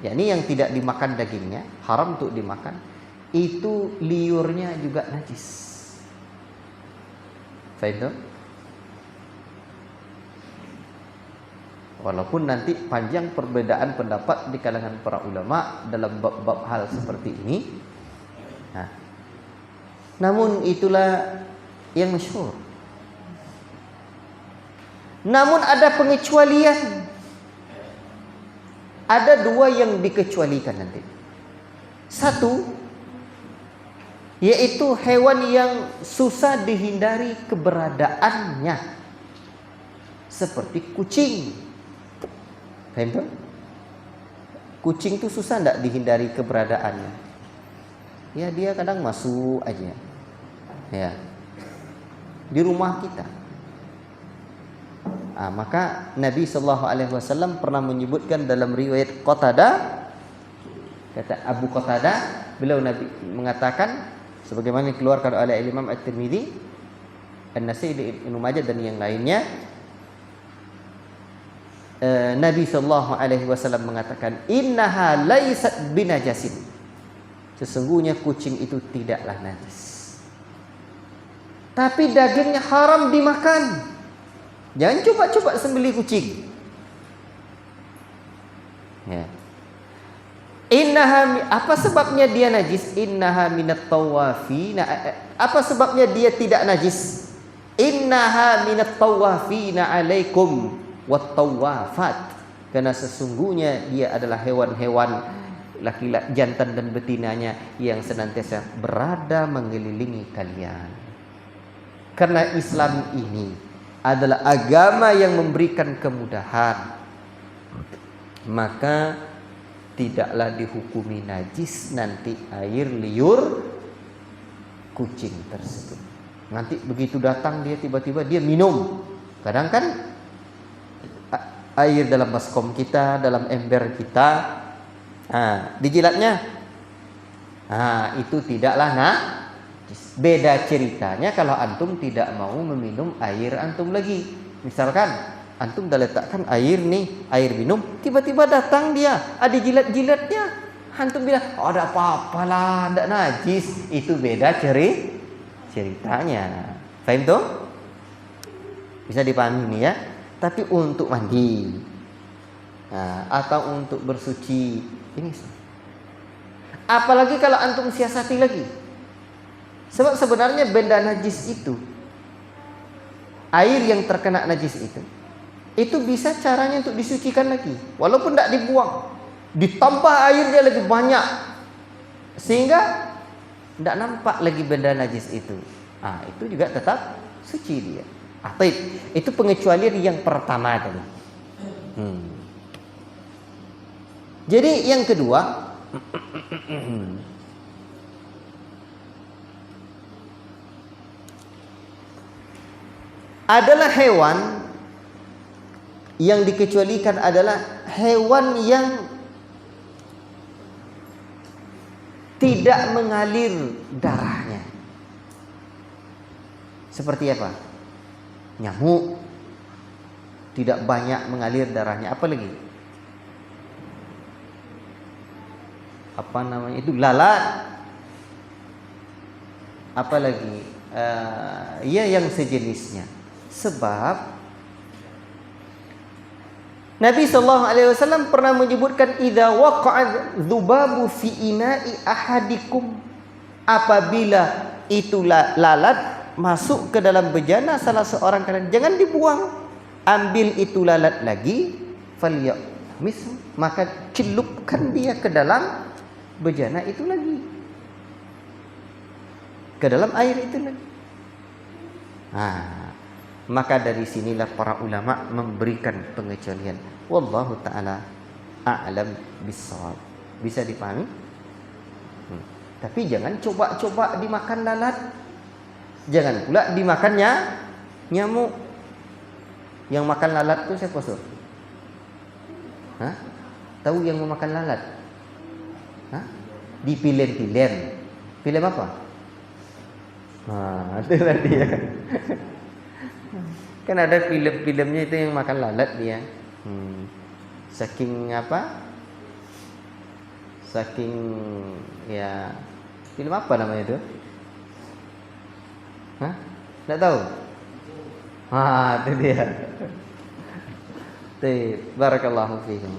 yakni yang tidak dimakan dagingnya, haram untuk dimakan, itu liurnya juga najis. Faham? Walaupun nanti panjang perbedaan pendapat di kalangan para ulama dalam bab-bab hal seperti ini. Nah, namun itulah yang masyhur. Namun ada pengecualian. Ada dua yang dikecualikan nanti. Satu, yaitu hewan yang susah dihindari keberadaannya, seperti kucing. Paham tak? Kucing itu susah tidak dihindari keberadaannya. Ya, dia kadang masuk aja. Ya, di rumah kita. Maka Nabi SAW pernah menyebutkan dalam riwayat Qatadah, kata Abu Qatadah, beliau Nabi mengatakan sebagaimana dikeluarkan oleh Imam At-Tirmidzi, An-Nasai, Ibnu Majah dan yang lainnya, Nabi SAW mengatakan, innaha laysat binajasin, sesungguhnya kucing itu tidaklah najis, tapi dagingnya haram dimakan. Jangan coba-coba sembelih kucing. Ya. Innaha, apa sebabnya dia najis? Innaha minat tawafina. Apa sebabnya dia tidak najis? Innaha minat tawafina alaikum wat tawafat. Karena sesungguhnya dia adalah hewan-hewan laki-laki, jantan dan betinanya yang senantiasa berada mengelilingi kalian. Karena Islam ini adalah agama yang memberikan kemudahan, maka tidaklah dihukumi najis nanti air liur kucing tersebut. Nanti begitu datang dia tiba-tiba dia minum. Kadang kan air dalam baskom kita, dalam ember kita, dijilatnya, itu tidaklah najis. Beda ceritanya kalau antum tidak mau meminum air antum lagi. Misalkan antum dah letakkan air nih, air minum, tiba-tiba datang dia, ada jilat-jilatnya. Antum bilang, ada apa-apa lah, tidak najis. Itu beda ceritanya. Faham tuh? Bisa dipahami nih ya. Tapi untuk mandi, atau untuk bersuci, ini. Apalagi kalau antum siasati lagi. Sebab sebenarnya benda najis itu, air yang terkena najis itu bisa caranya untuk disucikan lagi, walaupun tidak dibuang, ditambah airnya lagi banyak, sehingga tidak nampak lagi benda najis itu. Itu juga tetap suci dia. Itu pengecualian yang pertama tadi. Jadi yang kedua, adalah hewan yang dikecualikan adalah hewan yang tidak mengalir darahnya. Seperti apa? Nyamuk, tidak banyak mengalir darahnya. Apa lagi? Apa namanya itu? Lalat. Apa lagi? Ya yang sejenisnya. Sebab Nabi SAW pernah menyebutkan, idza waqa'a dzubabu fi ina'i ahadikum, apabila itu lalat masuk ke dalam bejana salah seorang kalian, jangan dibuang, ambil itu lalat lagi, falyaqmis, maka celupkan dia ke dalam bejana itu lagi. ke dalam air itu lagi. Maka dari sinilah para ulama memberikan pengecualian. Wallahu taala a'lam bissawab. Bisa dipahami? Tapi jangan coba-coba dimakan lalat. Jangan pula dimakannya nyamuk. Yang makan lalat itu siapa, Sur? Tahu yang memakan lalat? Dipilen-pilen. Film apa? Itulah dia. Kan ada film-filmnya itu yang makan lalat dia. Saking apa? Saking ya, film apa namanya itu? Tidak tahu? Itu dia. Barakallahu fiikum.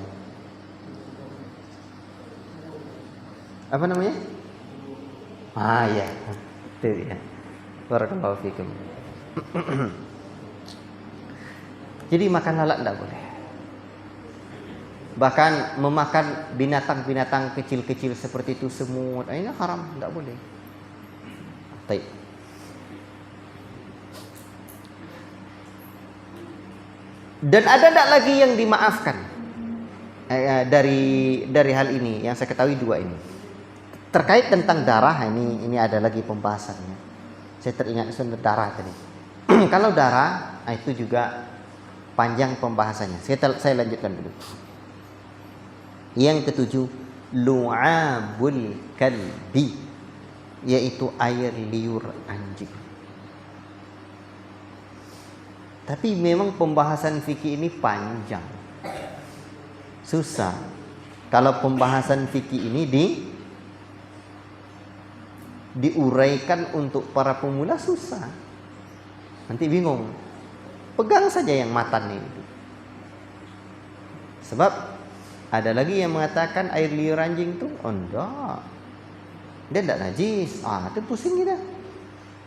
Apa namanya? Ya. Itu dia. Barakallahu fiikum. Jadi makan lalat tidak boleh. Bahkan memakan binatang-binatang kecil-kecil seperti itu semut, ini haram, tidak boleh. Baik. Dan ada tidak lagi yang dimaafkan dari hal ini yang saya ketahui dua ini. Terkait tentang darah, ini ada lagi pembahasannya. Saya teringat soal darah tadi. Kalau darah, itu juga panjang pembahasannya. Saya lanjutkan dulu. Yang ketujuh, lu'abul kalbi, yaitu air liur anjing. Tapi memang pembahasan fikih ini panjang, susah. Kalau pembahasan fikih ini diuraikan untuk para pemula susah, nanti bingung. Pegang saja yang matan ini. Sebab ada lagi yang mengatakan air liur anjing itu enggak, dia tidak najis. Itu pusing kita.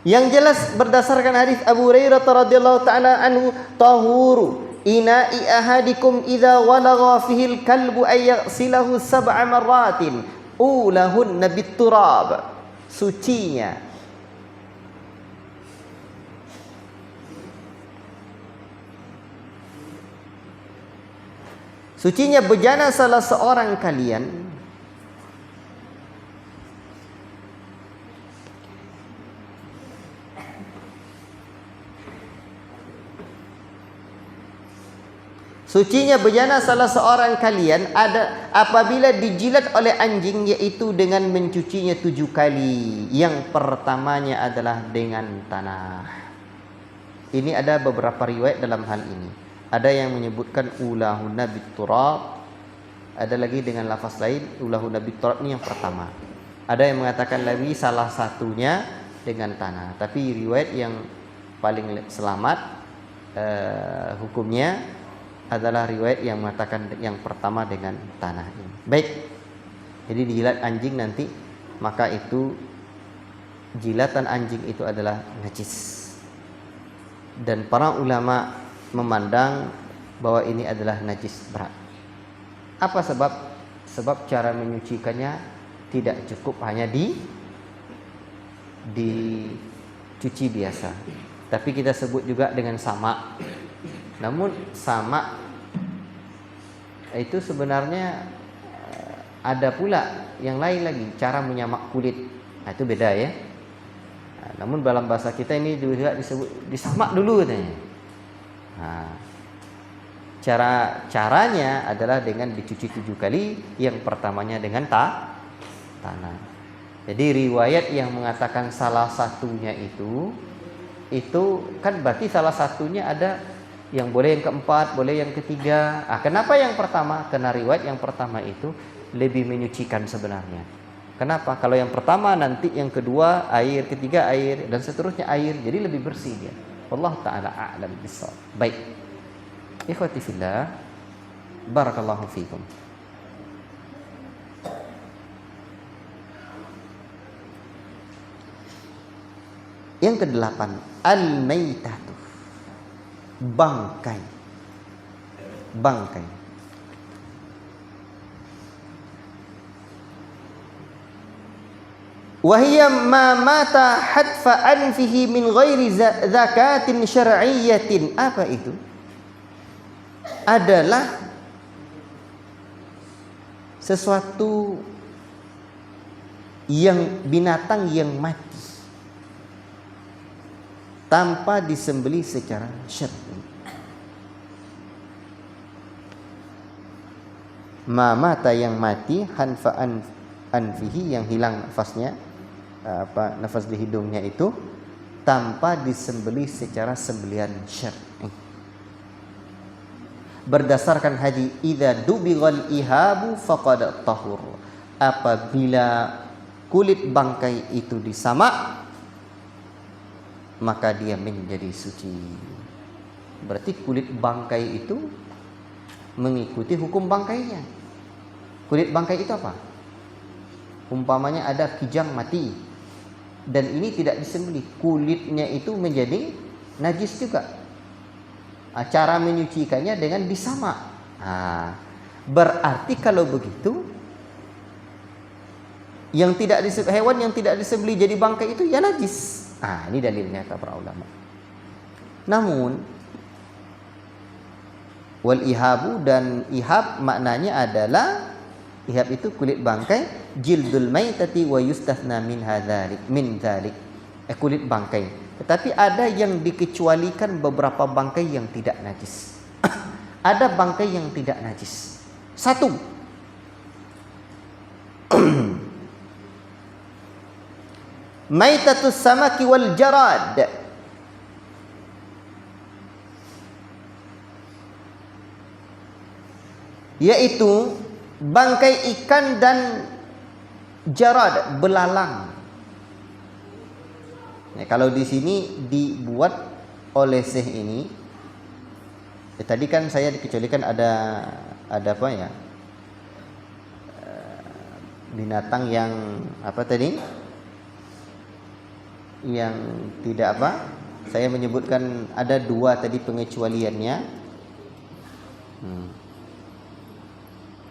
Yang jelas berdasarkan hadis Abu Hurairah radhiyallahu taala anhu, tahuru ina'i ahadikum idza walagha fihi al-kalbu ay yaghsilahu sab'a marratin ulahunna bit-turab. Sucinya bejana salah seorang kalian ada apabila dijilat oleh anjing, yaitu dengan mencucinya 7 kali. Yang pertamanya adalah dengan tanah. Ini ada beberapa riwayat dalam hal ini. Ada yang menyebutkan ulahunna bit-turab, ada lagi dengan lafaz lain ulahunna bit-turab, ini yang pertama. Ada yang mengatakan lagi salah satunya dengan tanah. Tapi riwayat yang paling selamat hukumnya adalah riwayat yang mengatakan yang pertama dengan tanah ini. Baik. Jadi dijilat anjing nanti, maka itu jilatan anjing itu adalah najis. Dan para ulama memandang bahwa ini adalah najis berat. Apa sebab? Sebab cara menyucikannya tidak cukup hanya dicuci biasa, tapi kita sebut juga dengan sama. Namun sama itu sebenarnya ada pula yang lain lagi, cara menyamak kulit. Itu beda ya. Namun dalam bahasa kita ini juga disebut disamak dulu katanya. Caranya adalah dengan dicuci 7 kali. Yang pertamanya dengan tanah. Jadi riwayat yang mengatakan salah satunya itu kan berarti salah satunya ada yang boleh yang keempat, boleh yang ketiga. Kenapa yang pertama? Karena riwayat yang pertama itu lebih menyucikan sebenarnya. Kenapa? Kalau yang pertama nanti yang kedua air, ketiga air, dan seterusnya air, jadi lebih bersih dia. Wallahu ta'ala a'lam bissawab. Baik. Ikhwati fillah, barakallahu fikum. Yang kedelapan, al-maitatu, bangkai. Bangkai. Wahiyya ma mata hadfa anfihi min ghairi zakatin syar'iyyatin. Apa itu? Adalah sesuatu yang binatang yang mati tanpa disembelih secara syar'i. Ma mata yang mati, hanfa anfihi yang hilang nafasnya, nafas di hidungnya itu tanpa disembelih secara sembelihan syar'i. Berdasarkan hadis idza dubighal ihabu faqad tahur. Apabila kulit bangkai itu disamak, maka dia menjadi suci. Berarti kulit bangkai itu mengikuti hukum bangkainya. Kulit bangkai itu apa? Umpamanya ada kijang mati dan ini tidak disembelih, kulitnya itu menjadi najis juga. Cara menyucikannya dengan disamak. Berarti kalau begitu, hewan yang tidak disembelih jadi bangkai itu ya najis. Ini dalilnya kata para ulama. Namun wal ihabu, dan ihab maknanya adalah, ihab itu kulit bangkai, jildul maitati wa yustathna min dzalik, kulit bangkai. Tetapi ada yang dikecualikan, beberapa bangkai yang tidak najis. Ada bangkai yang tidak najis. Satu, maitatus samaki wal jarad. Yaitu bangkai ikan dan jarad, belalang. Kalau di sini dibuat oleh Syekh ini, tadi kan saya dikecualikan ada apa ya? Binatang yang apa tadi? Yang tidak apa? Saya menyebutkan ada 2 tadi pengecualiannya.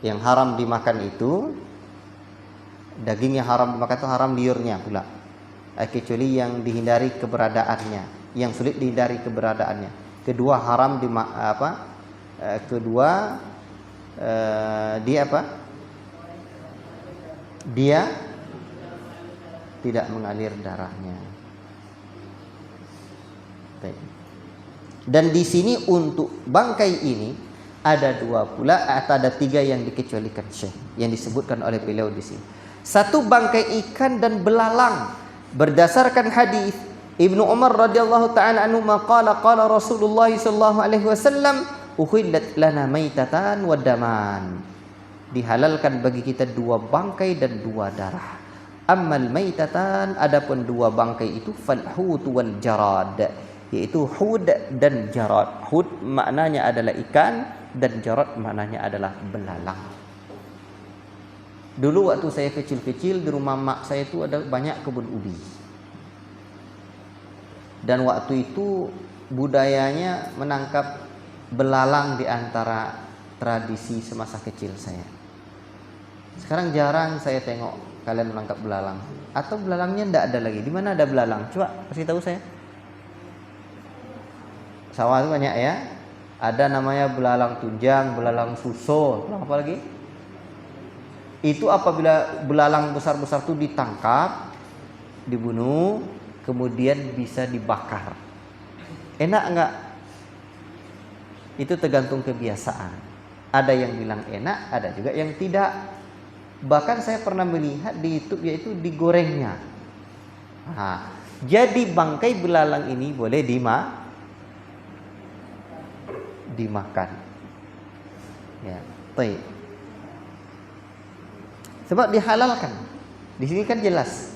Yang haram dimakan itu, daging yang haram dimakan itu haram liurnya pula. Kecuali yang dihindari keberadaannya, yang sulit dihindari keberadaannya. Kedua haram dia apa? Dia tidak mengalir darahnya. Dan di sini untuk bangkai ini ada 2 pula, atau ada 3 yang dikecualikan Syekh, yang disebutkan oleh beliau di sini. Satu, bangkai ikan dan belalang. Berdasarkan hadis Ibnu Umar radhiyallahu taala anhu, qala Rasulullah sallallahu alaihi wasallam, uhillat lana maitatan wa daman. Dihalalkan bagi kita 2 bangkai dan 2 darah. Ammal maitatan, adapun 2 bangkai itu, fal hut wal jarad, yaitu hud dan jarad. Hud maknanya adalah ikan dan jarad maknanya adalah belalang. Dulu waktu saya kecil-kecil, di rumah mak saya itu ada banyak kebun ubi. Dan waktu itu budayanya menangkap belalang di antara tradisi semasa kecil saya. Sekarang jarang saya tengok kalian menangkap belalang. Atau belalangnya tidak ada lagi. Di mana ada belalang? Coba kasih tahu saya. Sawah itu banyak ya. Ada namanya belalang tunjang, belalang suso, apa lagi? Itu apabila belalang besar-besar itu ditangkap, dibunuh, kemudian bisa dibakar. Enak enggak? Itu tergantung kebiasaan. Ada yang bilang enak, ada juga yang tidak. Bahkan saya pernah melihat di YouTube, yaitu digorengnya. Jadi bangkai belalang ini boleh dimakan. Ya, baik. Sebab dihalalkan. Di sini kan jelas.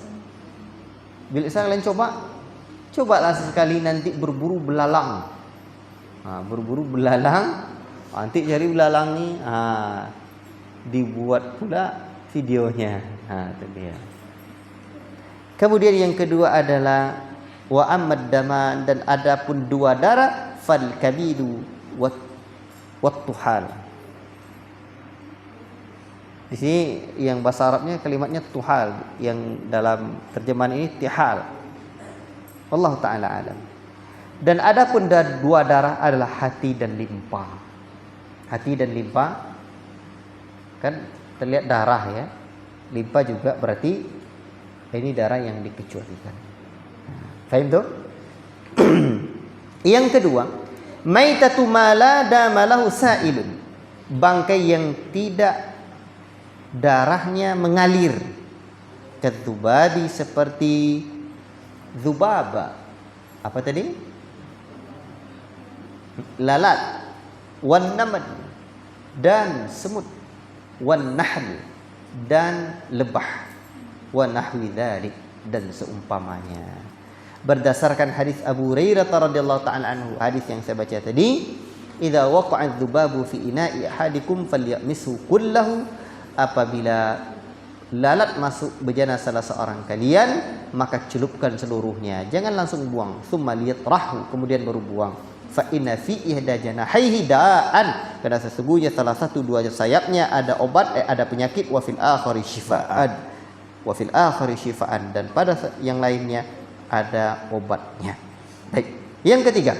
Bila kalian cobalah sekali nanti berburu belalang. Berburu belalang, nanti cari belalang nih, dibuat pula videonya. Itu dia. Kemudian yang kedua adalah wa ammad daman, dan adapun 2 darah, fal kabidu wat tuhal. Di sini yang bahasa Arabnya kalimatnya tuhal, yang dalam terjemahan ini tihal. Allah taala alam. Dan adapun dua darah adalah hati dan limpa. Hati dan limpa kan terlihat darah ya. Limpa juga berarti ini darah yang dikecualikan. Faham tuh? Yang kedua, maitatu ma la damalahu sa'ilun. Bangkai yang tidak darahnya mengalir. Kadzubabi, seperti zubaba. Apa tadi? Lalat, wan namad, dan semut, wan nahl, dan lebah, wa nahwi dzalik, dan seumpamanya. Berdasarkan hadis Abu Hurairah radhiyallahu taala anhu, hadis yang saya baca tadi, idza waqa'a dzubabu fi ina'i ahadikum falyamisu kullahu. Apabila lalat masuk bejana salah seorang kalian, maka celupkan seluruhnya, jangan langsung buang. Tsumma liyatrahu, kemudian baru buang. Fa inna fi ihda janahaihi da'an, karena sesungguhnya salah satu dua sayapnya ada obat, ada penyakit. Wa fil akhari syifaan, wa fil akhari syifaan, dan pada yang lainnya ada obatnya. Baik, yang ketiga,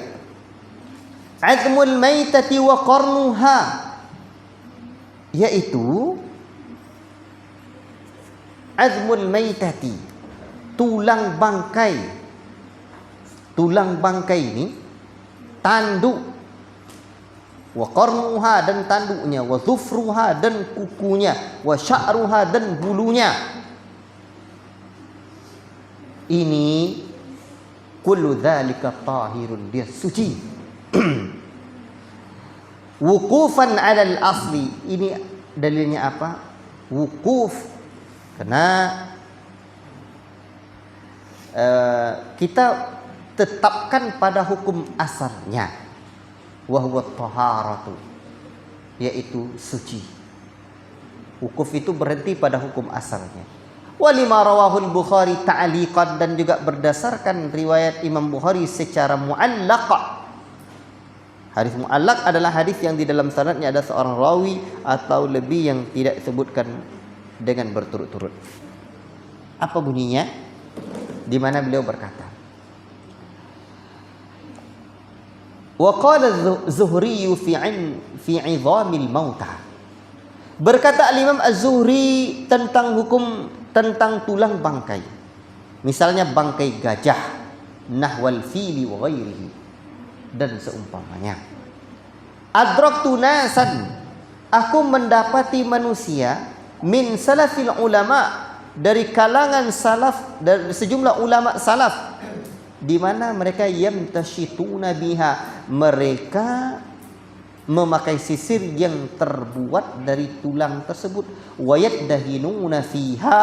azmul maitati wa qarnuha, yaitu azmul maitati, tulang bangkai. Tulang bangkai ini tanduk, wa qarnuha, dan tanduknya, wa dhufruha, dan kukunya, wa sya'ruha, dan bulunya. Ini kullu dzalika tahirun, dia suci. Wukufan 'alal asli, ini dalilnya apa? Wukuf. Karena kita tetapkan pada hukum asalnya, wa huwa taharatu, yaitu suci. Wukuf itu berhenti pada hukum asalnya. Wa lima rawahul Bukhari ta'liqan, dan juga berdasarkan riwayat Imam Bukhari secara mu'allaq. Hadis mu'allaq adalah hadis yang di dalam sanadnya ada seorang rawi atau lebih yang tidak disebutkan dengan berturut-turut. Apa bunyinya? Di mana beliau berkata, wa qala az-Zuhri fi 'idhamil mauta. Berkata Al-Imam Az-Zuhri tentang hukum tentang tulang bangkai. Misalnya bangkai gajah, nahwal fili wa ghairihi, dan seumpamanya. Adraktu nasan, aku mendapati manusia, min salafil ulama, dari kalangan salaf, dari sejumlah ulama salaf, di mana mereka yamtashituna biha, mereka memakai sisir yang terbuat dari tulang tersebut, wayaddahinuna fiha,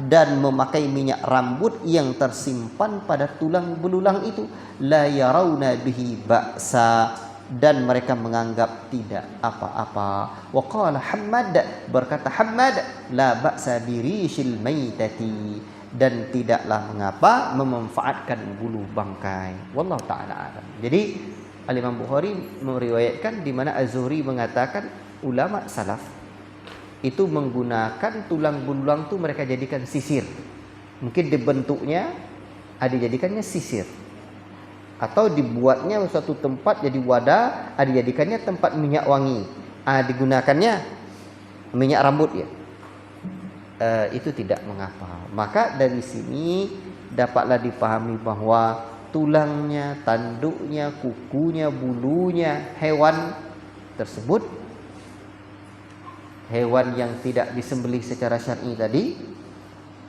dan memakai minyak rambut yang tersimpan pada tulang belulang itu, la yarawna bihi ba'sa, dan mereka menganggap tidak apa-apa. Wa qala Hammad, berkata Hammad, la ba'sa birishil maitati, dan tidaklah mengapa memanfaatkan bulu bangkai. Wallahu taala alam. Jadi Al-Imam Bukhari meriwayatkan di mana Az-Zuhri mengatakan ulama salaf itu menggunakan tulang belulang itu mereka jadikan sisir. Mungkin dibentuknya ada dijadikannya sisir, atau dibuatnya suatu tempat jadi wadah, ada dijadikannya tempat minyak wangi, digunakannya minyak rambut ya. Itu tidak mengapa. Maka dari sini dapatlah dipahami bahwa tulangnya, tanduknya, kukunya, bulunya hewan tersebut, hewan yang tidak disembelih secara syar'i tadi,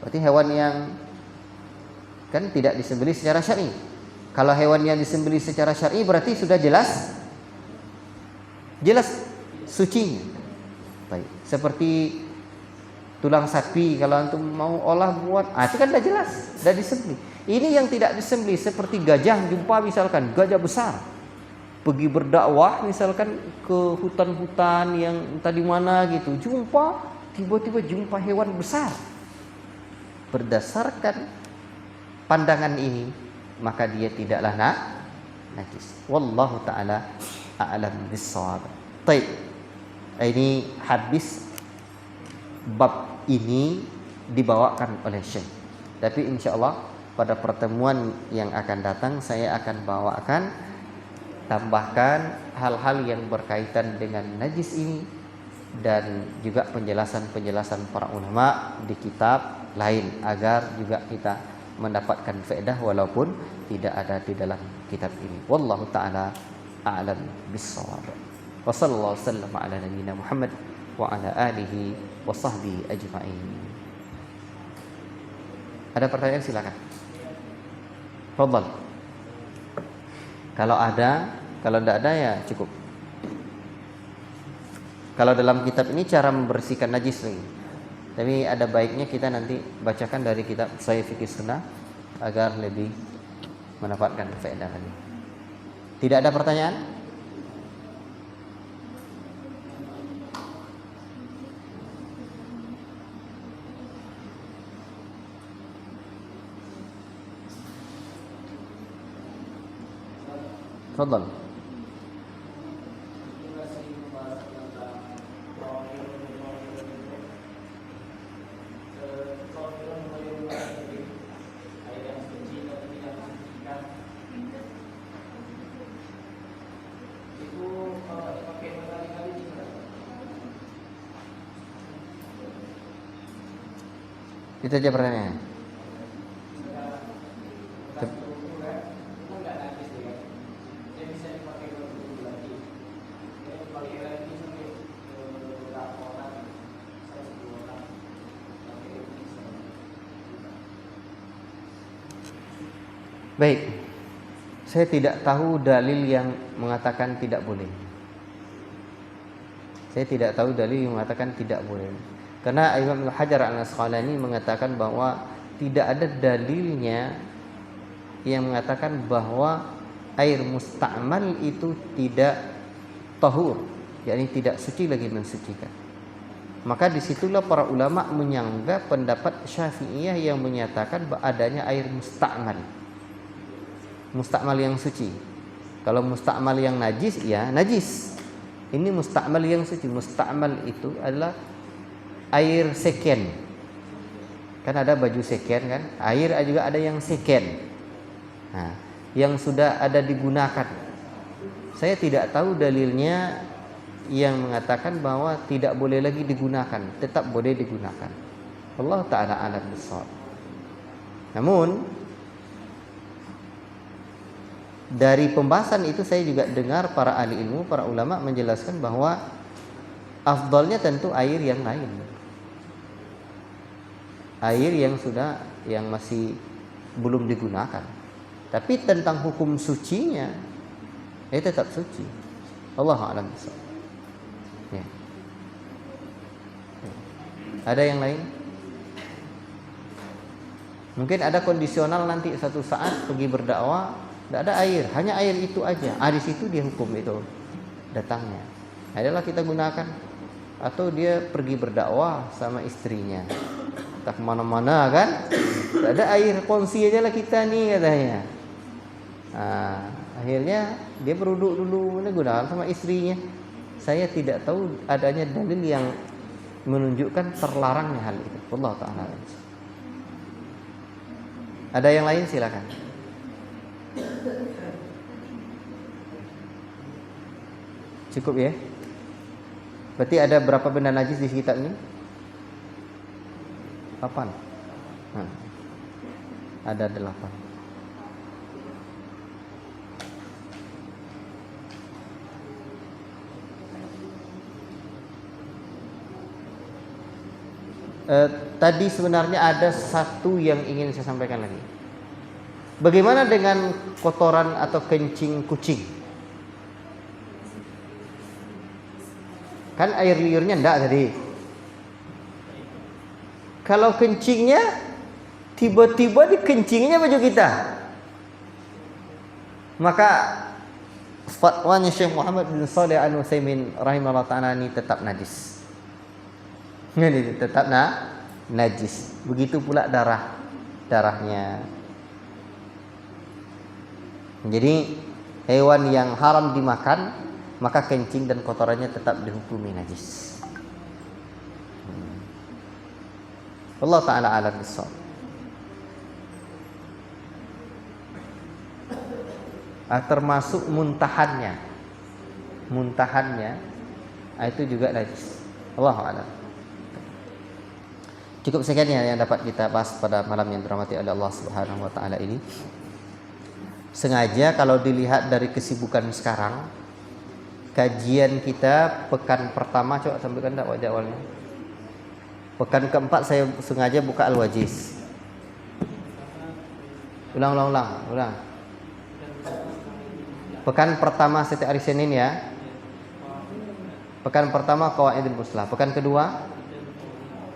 berarti hewan yang kan tidak disembelih secara syar'i. Kalau hewan yang disembelih secara syar'i berarti sudah jelas sucinya. Baik, seperti tulang sapi kalau antum mau olah buat, itu kan sudah jelas, sudah disembelih. Ini yang tidak disembelih seperti gajah, jumpa misalkan gajah besar pergi berdakwah misalkan ke hutan-hutan yang tadi mana gitu, tiba-tiba jumpa hewan besar. Berdasarkan pandangan ini, maka dia tidaklah najis. Wallahu taala a'lam bis-shawab. Baik. Ini habis bab ini dibawakan oleh Syekh. Tapi insya Allah pada pertemuan yang akan datang saya akan bawakan, tambahkan hal-hal yang berkaitan dengan najis ini dan juga penjelasan-penjelasan para ulama di kitab lain agar juga kita mendapatkan faedah walaupun tidak ada di dalam kitab ini. Wallahu taala a'lam bis-shawab. Wa sallallahu wasallam ala nabiyyina Muhammad wa ala alihi wa sahbihi ajma'in. Ada pertanyaan silakan. Fadhal. Kalau ada, kalau tidak ada ya cukup. Kalau dalam kitab ini cara membersihkan najis lagi. Tapi ada baiknya kita nanti bacakan dari kitab Sahih Fiqh Sunnah agar lebih mendapatkan faedah lagi. Tidak ada pertanyaan? Fadhal. Itu aja pertanyaannya. Baik, saya tidak tahu dalil yang mengatakan tidak boleh. Saya tidak tahu dalil yang mengatakan tidak boleh. Karena Imam Ibnu Hajar Al-Asqalani mengatakan bahwa tidak ada dalilnya yang mengatakan bahwa air musta'mal itu tidak tahur, yakni tidak suci lagi mensucikan. Maka disitulah para ulama menyanggah pendapat Syafi'iyah yang menyatakan adanya air musta'mal. Musta'mal yang suci. Kalau musta'mal yang najis, ya najis. Ini musta'mal yang suci. Musta'mal itu adalah air seken. Kan ada baju seken kan? Air juga ada yang seken. Nah, yang sudah ada digunakan. Saya tidak tahu dalilnya yang mengatakan bahwa tidak boleh lagi digunakan, tetap boleh digunakan. Allah taala a'lam bissawab. Namun dari pembahasan itu saya juga dengar para ahli ilmu, para ulama menjelaskan bahwa afdalnya tentu air yang lain. Air yang masih belum digunakan. Tapi tentang hukum sucinya, tetap suci. Allahu a'lam bissawab. Ya. Ada yang lain? Mungkin ada kondisional nanti satu saat pergi berdakwah tidak ada air, hanya air itu aja. Di situ dia hukum itu datangnya. Adalah kita gunakan. Atau dia pergi berdakwah sama istrinya, tak kemana-mana kan, tidak ada air, kongsi aja lah kita nih katanya. Akhirnya dia beruduk dulu, gunakan sama istrinya. Saya tidak tahu adanya dalil yang menunjukkan terlarangnya hal itu. Allah taala. Ada yang lain silakan. Cukup ya. Berarti ada berapa benda najis di kitab ini? 8. Ada 8. Tadi sebenarnya ada satu yang ingin saya sampaikan lagi. Bagaimana dengan kotoran atau kencing kucing? Kan air liurnya enggak tadi. Kalau kencingnya tiba-tiba dikencingnya baju kita, maka fatwanya Syekh Muhammad bin Shalih Al-Utsaimin rahimahullah taala ini tetap najis. Ini tetap najis. Begitu pula darahnya. Jadi hewan yang haram dimakan, maka kencing dan kotorannya tetap dihukumi najis. Allah taala a'lam bissawab. Termasuk muntahannya itu juga najis. Allahu a'lam. Cukup sekian yang dapat kita bahas pada malam yang dirahmati oleh Allah Subhanahu wa taala ini. Sengaja kalau dilihat dari kesibukan sekarang, kajian kita pekan pertama, coba sampaikan tak wajah awalnya. Pekan keempat saya sengaja buka Al-Wajiz. Ulang. Pekan pertama setiap hari Senin ya. Pekan pertama Qawaidul Muslah. Pekan kedua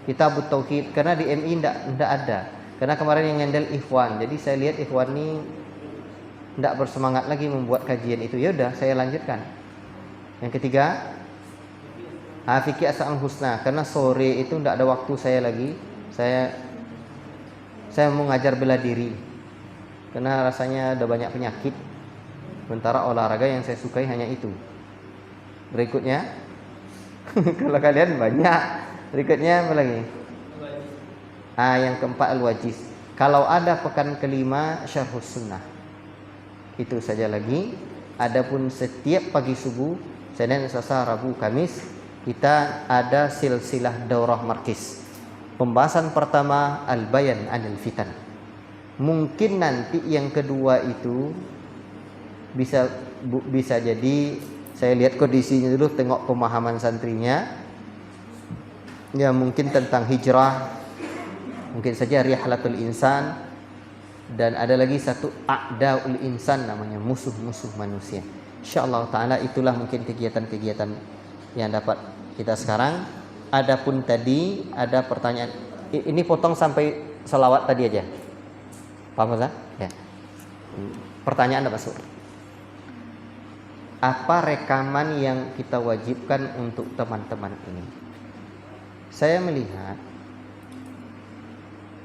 Kitabut Tauhid, karena di MI enggak ada. Karena kemarin yang ngendel Ikhwan. Jadi saya lihat Ikhwan ini enggak bersemangat lagi membuat kajian itu. Ya udah, saya lanjutkan. Yang ketiga, Fikih Asmaul Husna, karena sore itu enggak ada waktu saya lagi. Saya mau ngajar bela diri. Karena rasanya ada banyak penyakit. Sementara olahraga yang saya sukai hanya itu. Berikutnya, kalau kalian banyak. Berikutnya apa lagi? Yang keempat Al-Wajiz. Kalau ada pekan kelima Syarhus Sunnah. Itu saja lagi. Adapun setiap pagi subuh, Senin, Selasa, Rabu, Kamis, kita ada silsilah daurah markis. Pembahasan pertama Al-Bayan Anil Fitan. Mungkin nanti yang kedua itu bisa jadi saya lihat kondisinya dulu, tengok pemahaman santrinya. Ya mungkin tentang hijrah, mungkin saja rihlatul insan, dan ada lagi satu a'daul insan, namanya musuh-musuh manusia. Insyaallah taala itulah mungkin kegiatan-kegiatan yang dapat kita sekarang. Adapun tadi ada pertanyaan, ini potong sampai selawat tadi aja. Paham Ustaz? Ya. Pertanyaan apa masuk? Apa rekaman yang kita wajibkan untuk teman-teman ini? Saya melihat